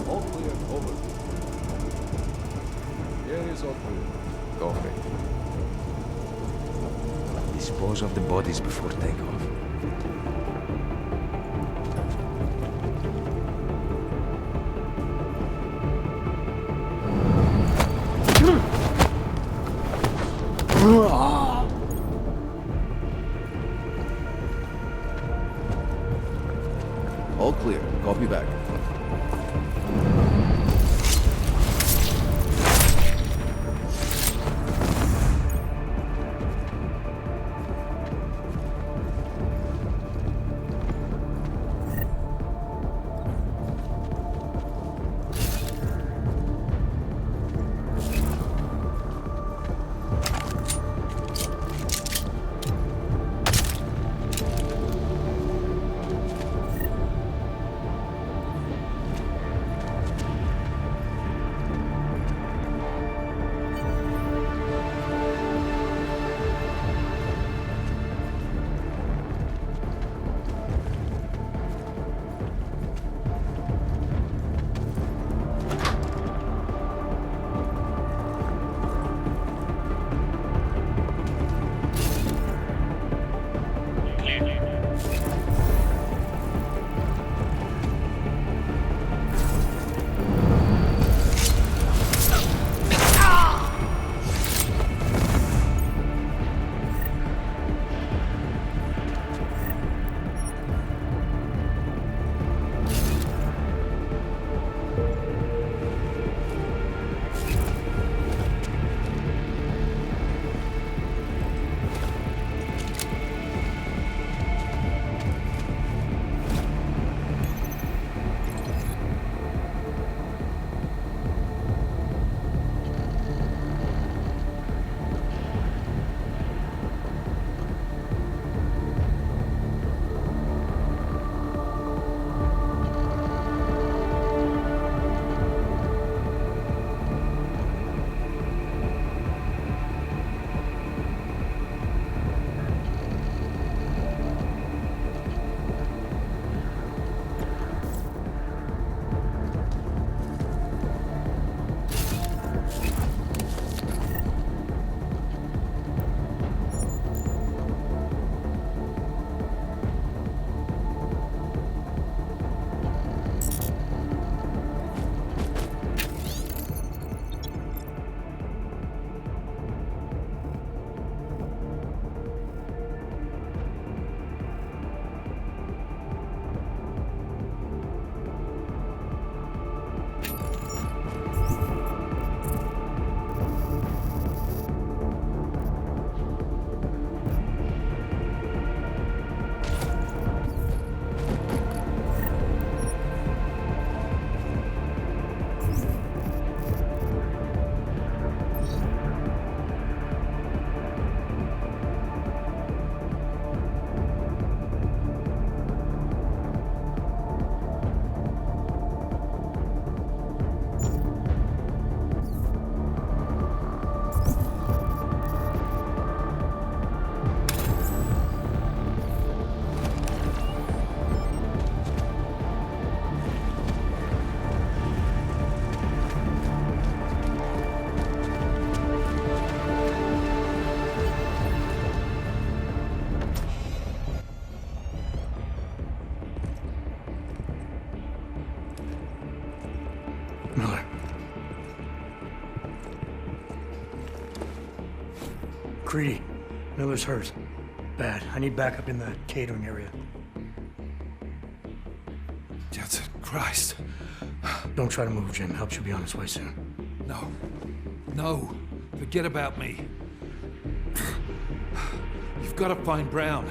All clear, over. Here is all clear. Copy. Dispose of the bodies before takeoff. All clear. Copy back. Miller. Creedy, Miller's hurt. Bad. I need backup in the catering area. Jensen, Christ. Don't try to move, Jim. Help should be on its way soon. No. No. Forget about me. You've got to find Brown.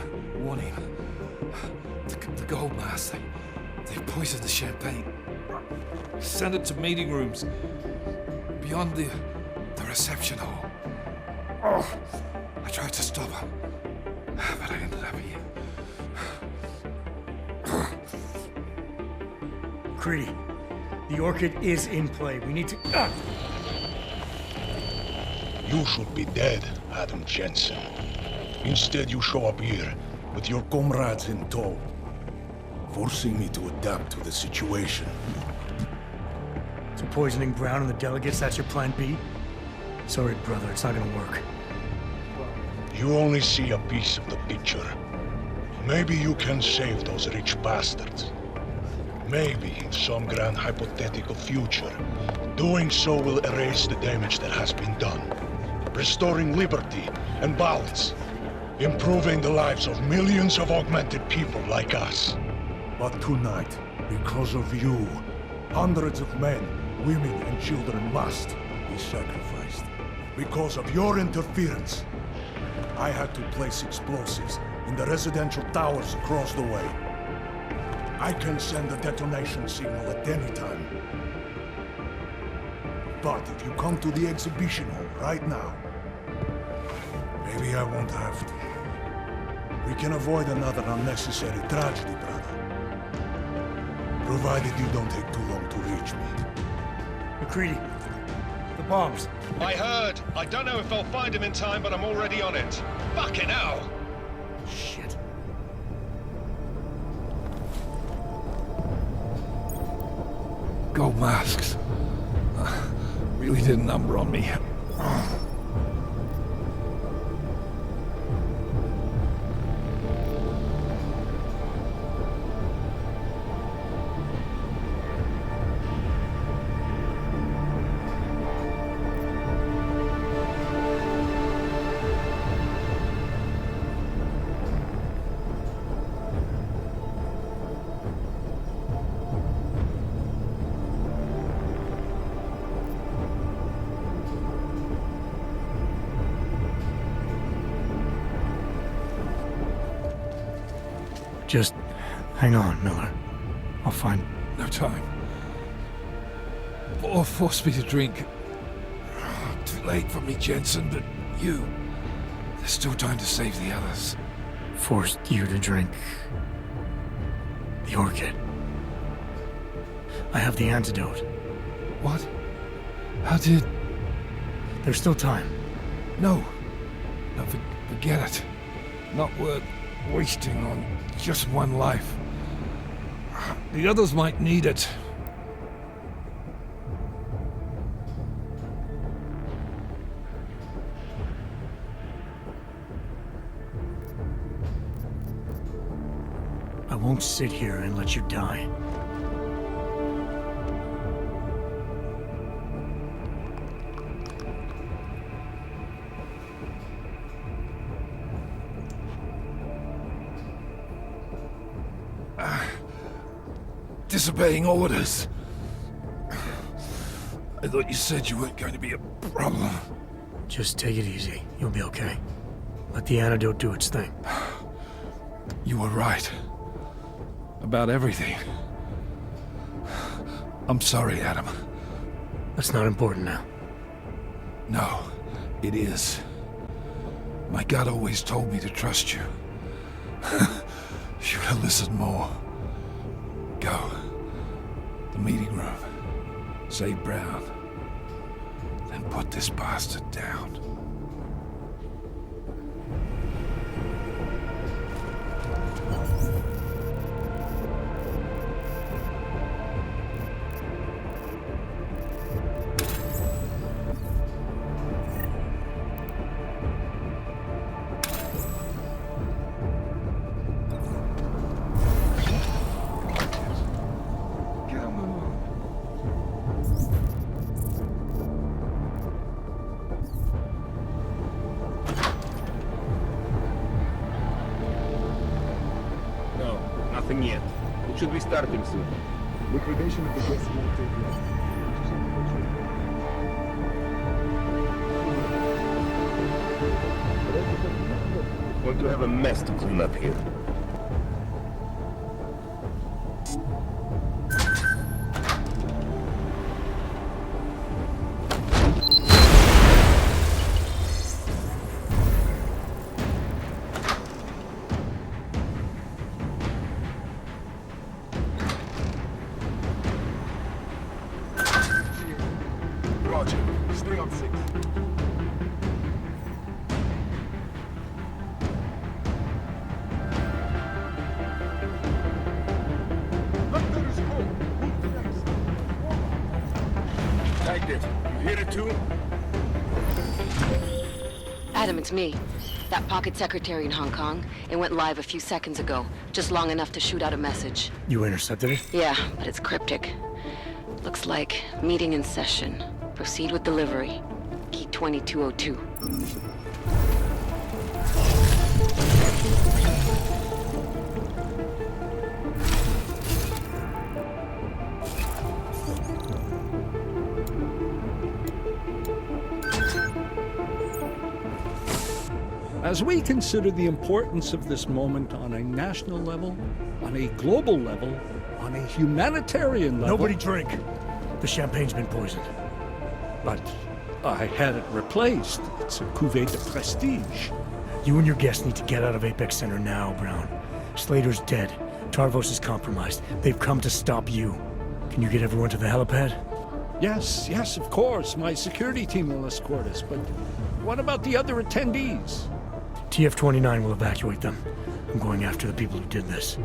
Warn him. The gold mask. They poisoned the champagne. Send it to meeting rooms. Beyond the reception hall. Oh, I tried to stop him. But I ended up here. Creedy, the Orchid is in play. We need to... You should be dead, Adam Jensen. Instead, you show up here with your comrades in tow, forcing me to adapt to the situation. So poisoning Brown and the delegates, that's your plan B? Sorry, brother, it's not gonna work. You only see a piece of the picture. Maybe you can save those rich bastards. Maybe in some grand hypothetical future, doing so will erase the damage that has been done, restoring liberty and balance, improving the lives of millions of augmented people like us. But tonight, because of you, hundreds of men, women, and children must be sacrificed. Because of your interference, I had to place explosives in the residential towers across the way. I can send a detonation signal at any time. But if you come to the exhibition hall right now, maybe I won't have to. We can avoid another unnecessary tragedy, brother. Provided you don't take too long to reach me. McCready, the bombs. I heard. I don't know if I'll find him in time, but I'm already on it. Fucking hell! Shit. Gold masks. Really did a number on me. Just hang on, Miller. I'll find... No time. Or force me to drink. Too late for me, Jensen, but you... There's still time to save the others. Forced you to drink... the orchid. I have the antidote. What? How did... There's still time. No. No, forget it. Not worth wasting on just one life. The others might need it. I won't sit here and let you die. Disobeying orders. I thought you said you weren't going to be a problem. Just take it easy. You'll be okay. Let the antidote do its thing. You were right. About everything. I'm sorry, Adam. That's not important now. No, it is. My gut always told me to trust you. Should have listened more. Go. The meeting room. Save Brown. Then put this bastard down. Nothing yet. It should be starting soon. Liquidation of the guests won't take long. Going to have a mess to clean up here. Roger. Stay on 6. Like this. You hear it too? Adam, it's me. That pocket secretary in Hong Kong. It went live a few seconds ago. Just long enough to shoot out a message. You intercepted it? Yeah, but it's cryptic. Looks like meeting in session. Proceed with delivery. Key 2202. As we consider the importance of this moment on a national level, on a global level, on a humanitarian level... Nobody drink. The champagne's been poisoned. But I had it replaced. It's a cuvée de prestige. You and your guests need to get out of Apex Center now, Brown. Slater's dead. Tarvos is compromised. They've come to stop you. Can you get everyone to the helipad? Yes, of course. My security team will escort us, but what about the other attendees? TF-29 will evacuate them. I'm going after the people who did this.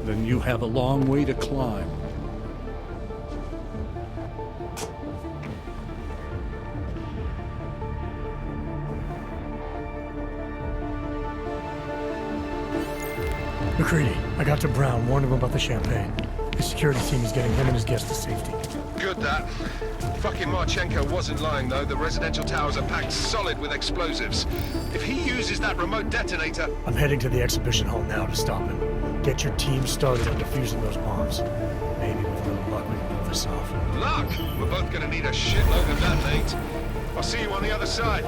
Then you have a long way to climb. McCready, I got to Brown, warned him about the champagne. His security team is getting him and his guests to safety. Good, that. Fucking Marchenko wasn't lying, though. The residential towers are packed solid with explosives. If he uses that remote detonator... I'm heading to the exhibition hall now to stop him. Get your team started on defusing those bombs. Maybe with a little luck we can pull this off. Luck? We're both gonna need a shitload of that, mate. I'll see you on the other side.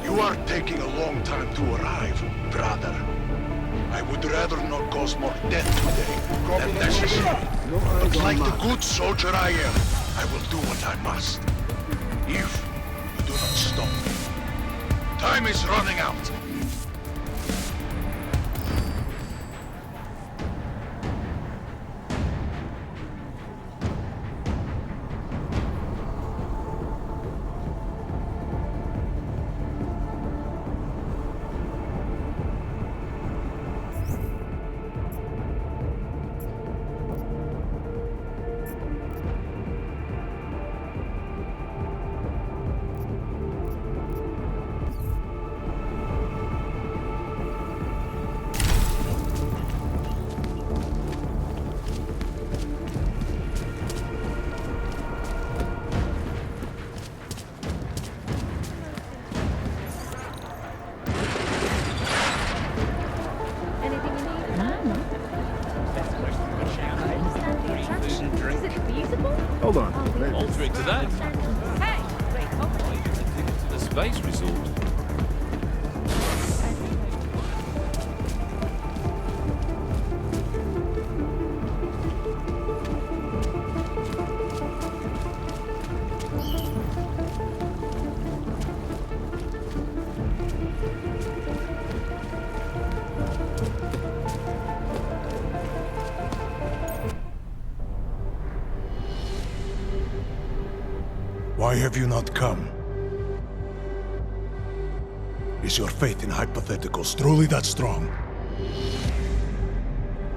You are taking a long time to arrive, brother. I would rather not cause more death today than necessary. But like the good soldier I am, I will do what I must. If you do not stop me. Time is running out. Hold on. I'll drink to that. Hey! Wait, hold on. Ticket to the space resort. Why have you not come? Is your faith in hypotheticals truly that strong?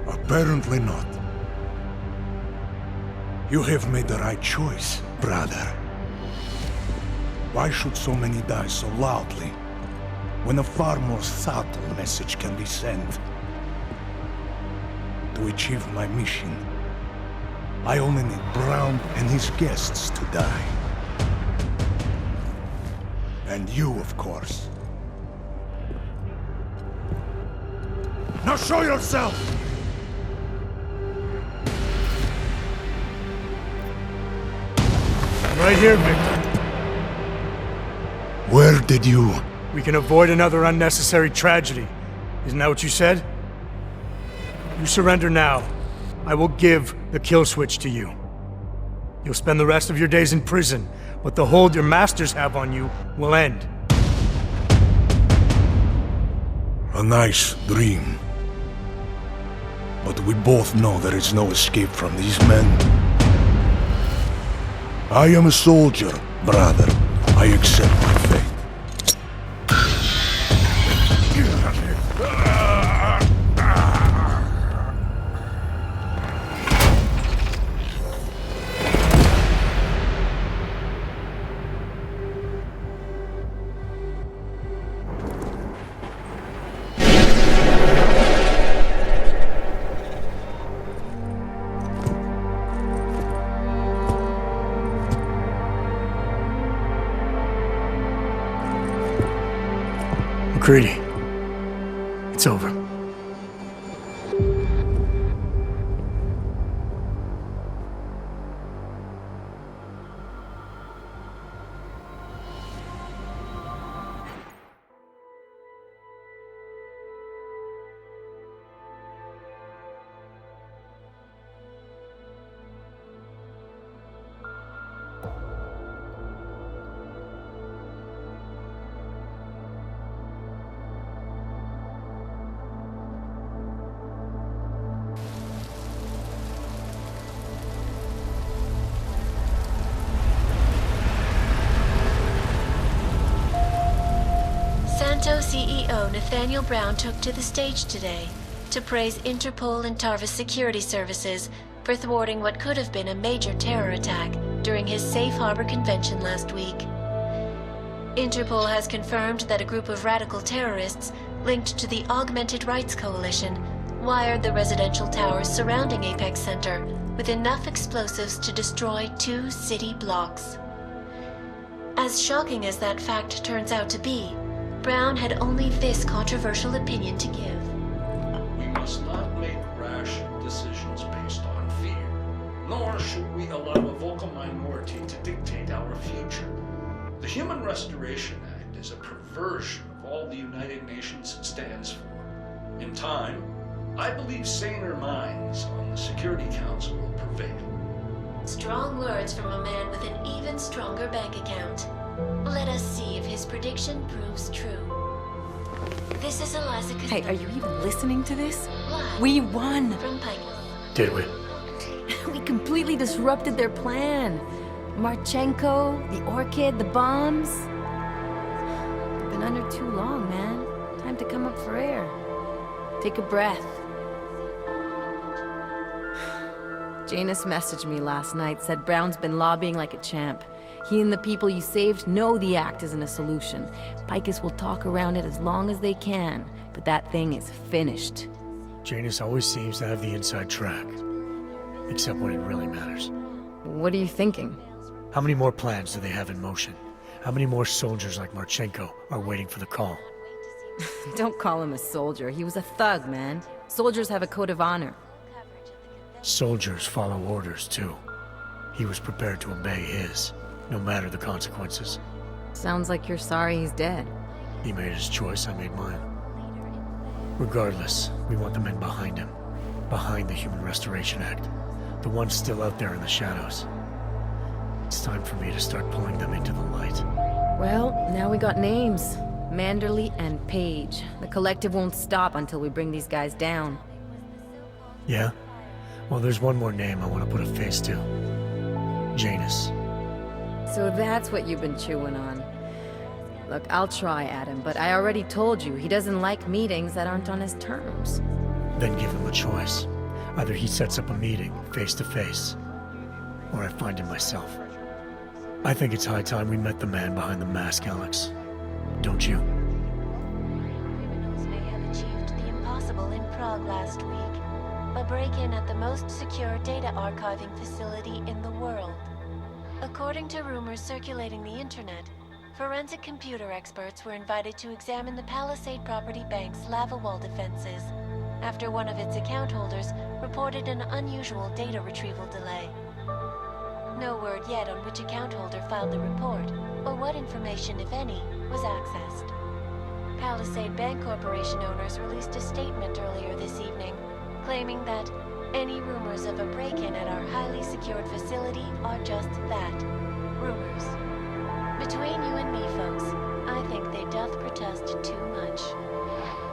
Apparently not. You have made the right choice, brother. Why should so many die so loudly, when a far more subtle message can be sent? To achieve my mission, I only need Brown and his guests to die. And you, of course. Now show yourself! Right here, Victor. Where did you... We can avoid another unnecessary tragedy. Isn't that what you said? You surrender now. I will give the kill switch to you. You'll spend the rest of your days in prison, but the hold your masters have on you will end. A nice dream. But we both know there is no escape from these men. I am a soldier, brother. I accept my fate. McCready, it's over. CEO Nathaniel Brown took to the stage today to praise Interpol and Tarvis security services for thwarting what could have been a major terror attack during his Safe Harbor convention last week. Interpol has confirmed that a group of radical terrorists linked to the Augmented Rights Coalition wired the residential towers surrounding Apex Center with enough explosives to destroy 2 city blocks. As shocking as that fact turns out to be, Brown had only this controversial opinion to give. We must not make rash decisions based on fear, nor should we allow a vocal minority to dictate our future. The Human Restoration Act is a perversion of all the United Nations stands for. In time, I believe saner minds on the Security Council will prevail. Strong words from a man with an even stronger bank account. Let us see if his prediction proves true. This is Eliza Costello. Hey, are you even listening to this? Live We won! from Pike. Did we? We completely disrupted their plan. Marchenko, the Orchid, the bombs. Been under too long, man. Time to come up for air. Take a breath. Janus messaged me last night, said Brown's been lobbying like a champ. He and the people you saved know the act isn't a solution. Picus will talk around it as long as they can, but that thing is finished. Janus always seems to have the inside track. Except when it really matters. What are you thinking? How many more plans do they have in motion? How many more soldiers like Marchenko are waiting for the call? Don't call him a soldier. He was a thug, man. Soldiers have a code of honor. Soldiers follow orders, too. He was prepared to obey his, no matter the consequences. Sounds like you're sorry he's dead. He made his choice, I made mine. Regardless, we want the men behind him. Behind the Human Restoration Act. The ones still out there in the shadows. It's time for me to start pulling them into the light. Well, now we got names. Manderley and Page. The collective won't stop until we bring these guys down. Yeah? Well, there's one more name I want to put a face to. Janus. So that's what you've been chewing on. Look, I'll try, Adam, but I already told you he doesn't like meetings that aren't on his terms. Then give him a choice. Either he sets up a meeting, face to face, or I find him myself. I think it's high time we met the man behind the mask, Alex. Don't you? Criminals may have achieved the impossible in Prague last week. A break-in at the most secure data archiving facility in the world. According to rumors circulating the internet, forensic computer experts were invited to examine the Palisade Property Bank's lava wall defenses after one of its account holders reported an unusual data retrieval delay. No word yet on which account holder filed the report, or what information, if any, was accessed. Palisade Bank Corporation owners released a statement earlier this evening, claiming that any rumors of a break-in at our highly secured facility are just that, rumors. Between you and me, folks, I think they doth protest too much.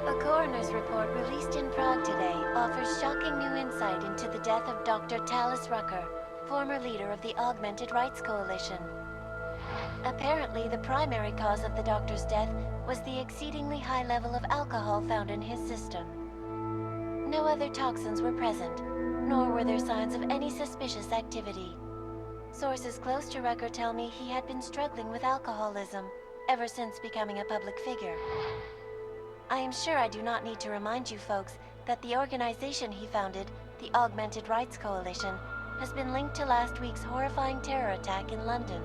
A coroner's report released in Prague today offers shocking new insight into the death of Dr. Talis Rucker, former leader of the Augmented Rights Coalition. Apparently, the primary cause of the doctor's death was the exceedingly high level of alcohol found in his system. No other toxins were present, nor were there signs of any suspicious activity. Sources close to Rucker tell me he had been struggling with alcoholism ever since becoming a public figure. I am sure I do not need to remind you folks that the organization he founded, the Augmented Rights Coalition, has been linked to last week's horrifying terror attack in London.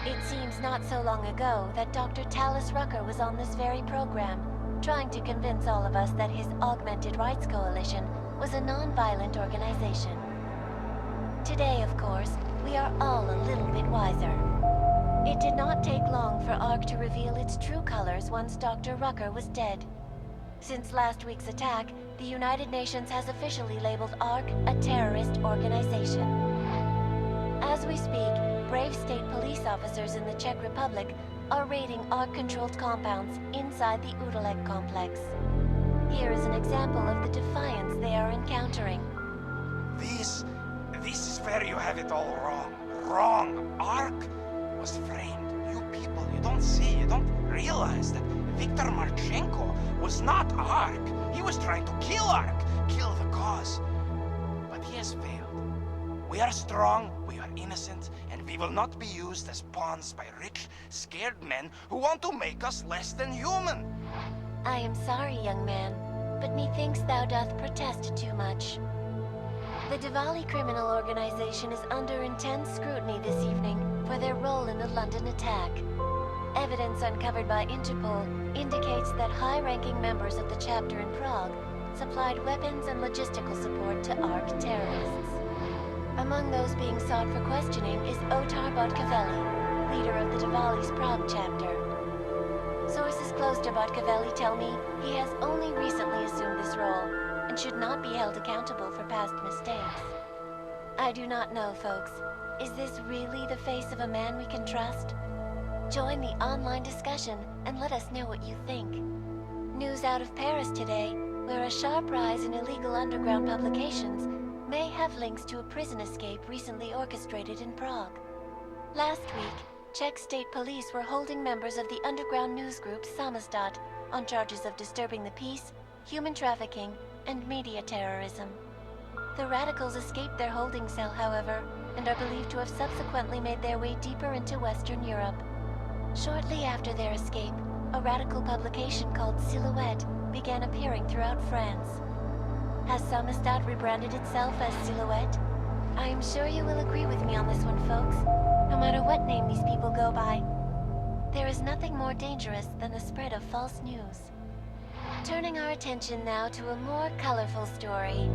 It seems not so long ago that Dr. Talis Rucker was on this very program, trying to convince all of us that his Augmented Rights Coalition was a non-violent organization. Today, of course, we are all a little bit wiser. It did not take long for ARC to reveal its true colors once Dr. Rucker was dead. Since last week's attack, the United Nations has officially labeled ARC a terrorist organization. As we speak, brave state police officers in the Czech Republic are raiding ARC-controlled compounds inside the Udalek complex. Here is an example of the defiance they are encountering. This is where you have it all wrong. Wrong. ARC was framed. You people, you don't see, you don't realize that Viktor Marchenko was not Ark. He was trying to kill Ark, kill the cause. But he has failed. We are strong, we are innocent, and we will not be used as pawns by rich, scared men who want to make us less than human. I am sorry, young man, but methinks thou doth protest too much. The Diwali criminal organization is under intense scrutiny this evening for their role in the London attack. Evidence uncovered by Interpol indicates that high-ranking members of the chapter in Prague supplied weapons and logistical support to ARC terrorists. Among those being sought for questioning is Otar Botkavelli, leader of the Diwali's Prague chapter. Sources close to Botkavelli tell me he has only recently assumed this role and should not be held accountable for past mistakes. I do not know, folks. Is this really the face of a man we can trust? Join the online discussion and let us know what you think. News out of Paris today, where a sharp rise in illegal underground publications may have links to a prison escape recently orchestrated in Prague. Last week, Czech state police were holding members of the underground news group Samizdat on charges of disturbing the peace, human trafficking, and media terrorism. The radicals escaped their holding cell, however, and are believed to have subsequently made their way deeper into Western Europe. Shortly after their escape, a radical publication called Silhouette began appearing throughout France. Has Samizdat rebranded itself as Silhouette? I am sure you will agree with me on this one, folks. No matter what name these people go by, there is nothing more dangerous than the spread of false news. Turning our attention now to a more colorful story.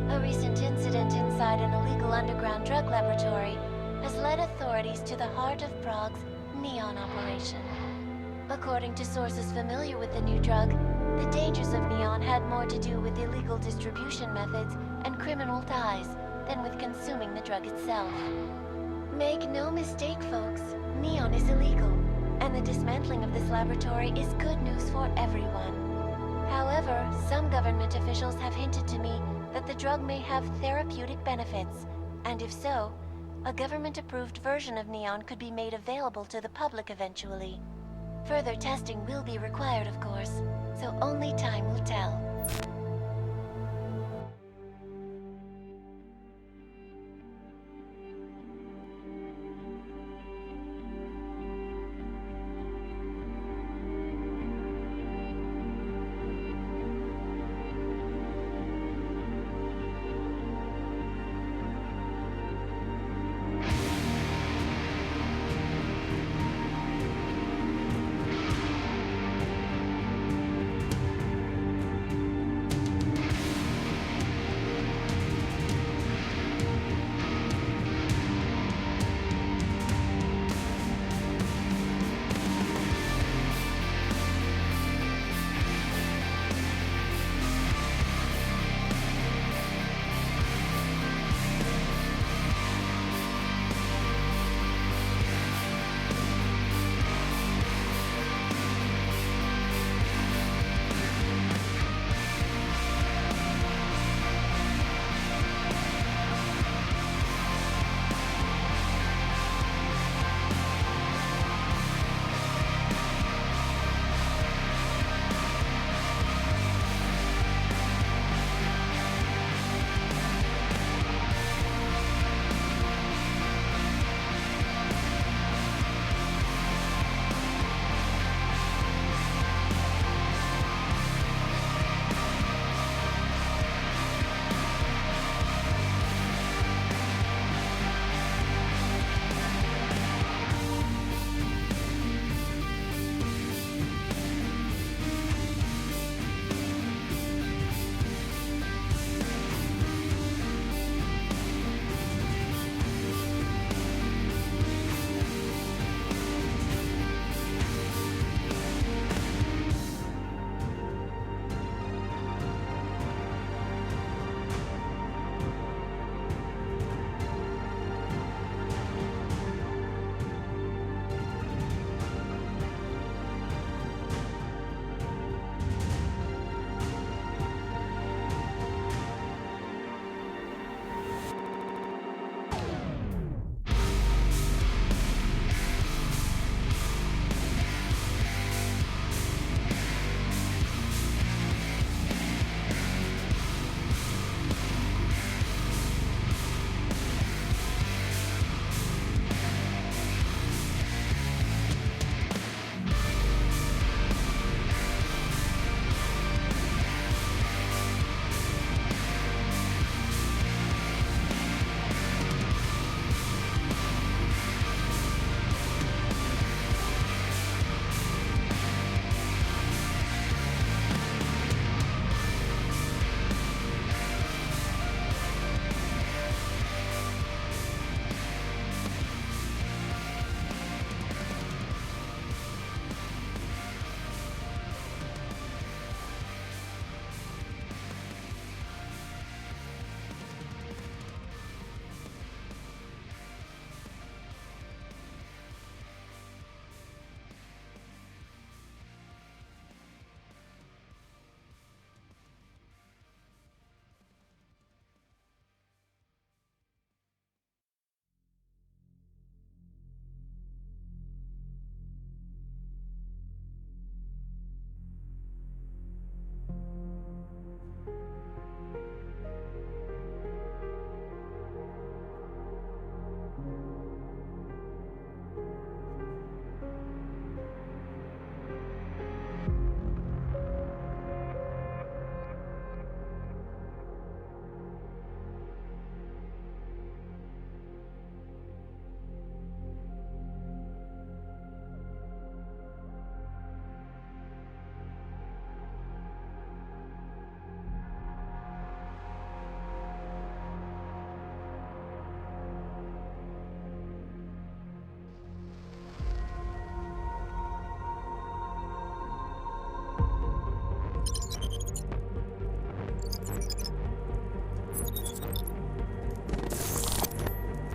A recent incident inside an illegal underground drug laboratory has led authorities to the heart of Prague's Neon operation. According to sources familiar with the new drug, the dangers of Neon had more to do with illegal distribution methods and criminal ties than with consuming the drug itself. Make no mistake, folks, Neon is illegal, and the dismantling of this laboratory is good news for everyone. However, some government officials have hinted to me that the drug may have therapeutic benefits, and if so, a government-approved version of Neon could be made available to the public eventually. Further testing will be required, of course, so only time will tell.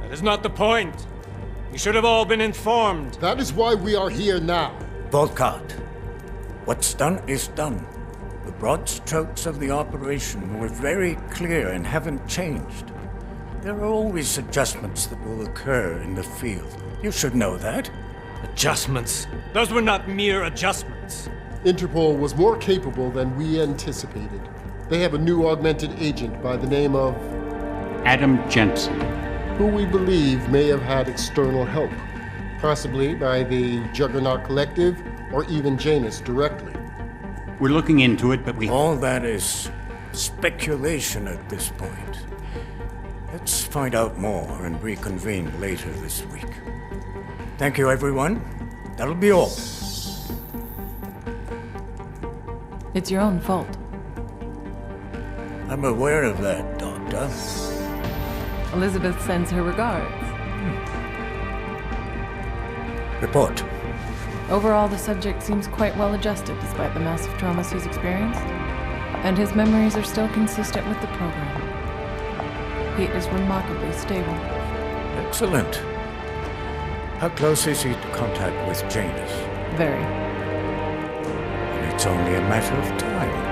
That is not the point. We should have all been informed. That is why we are here now. Volkart, what's done is done. The broad strokes of the operation were very clear and haven't changed. There are always adjustments that will occur in the field. You should know that. Adjustments? Those were not mere adjustments. Interpol was more capable than we anticipated. They have a new augmented agent by the name of... Adam Jensen. Who we believe may have had external help. Possibly by the Juggernaut Collective or even Janus directly. We're looking into it, but we... All that is speculation at this point. Let's find out more and reconvene later this week. Thank you, everyone. That'll be all. It's your own fault. I'm aware of that, Doctor. Elizabeth sends her regards. Report. Overall, the subject seems quite well adjusted despite the massive traumas he's experienced, and his memories are still consistent with the program. He is remarkably stable. Excellent. How close is he to contact with Janus? Very. And it's only a matter of time.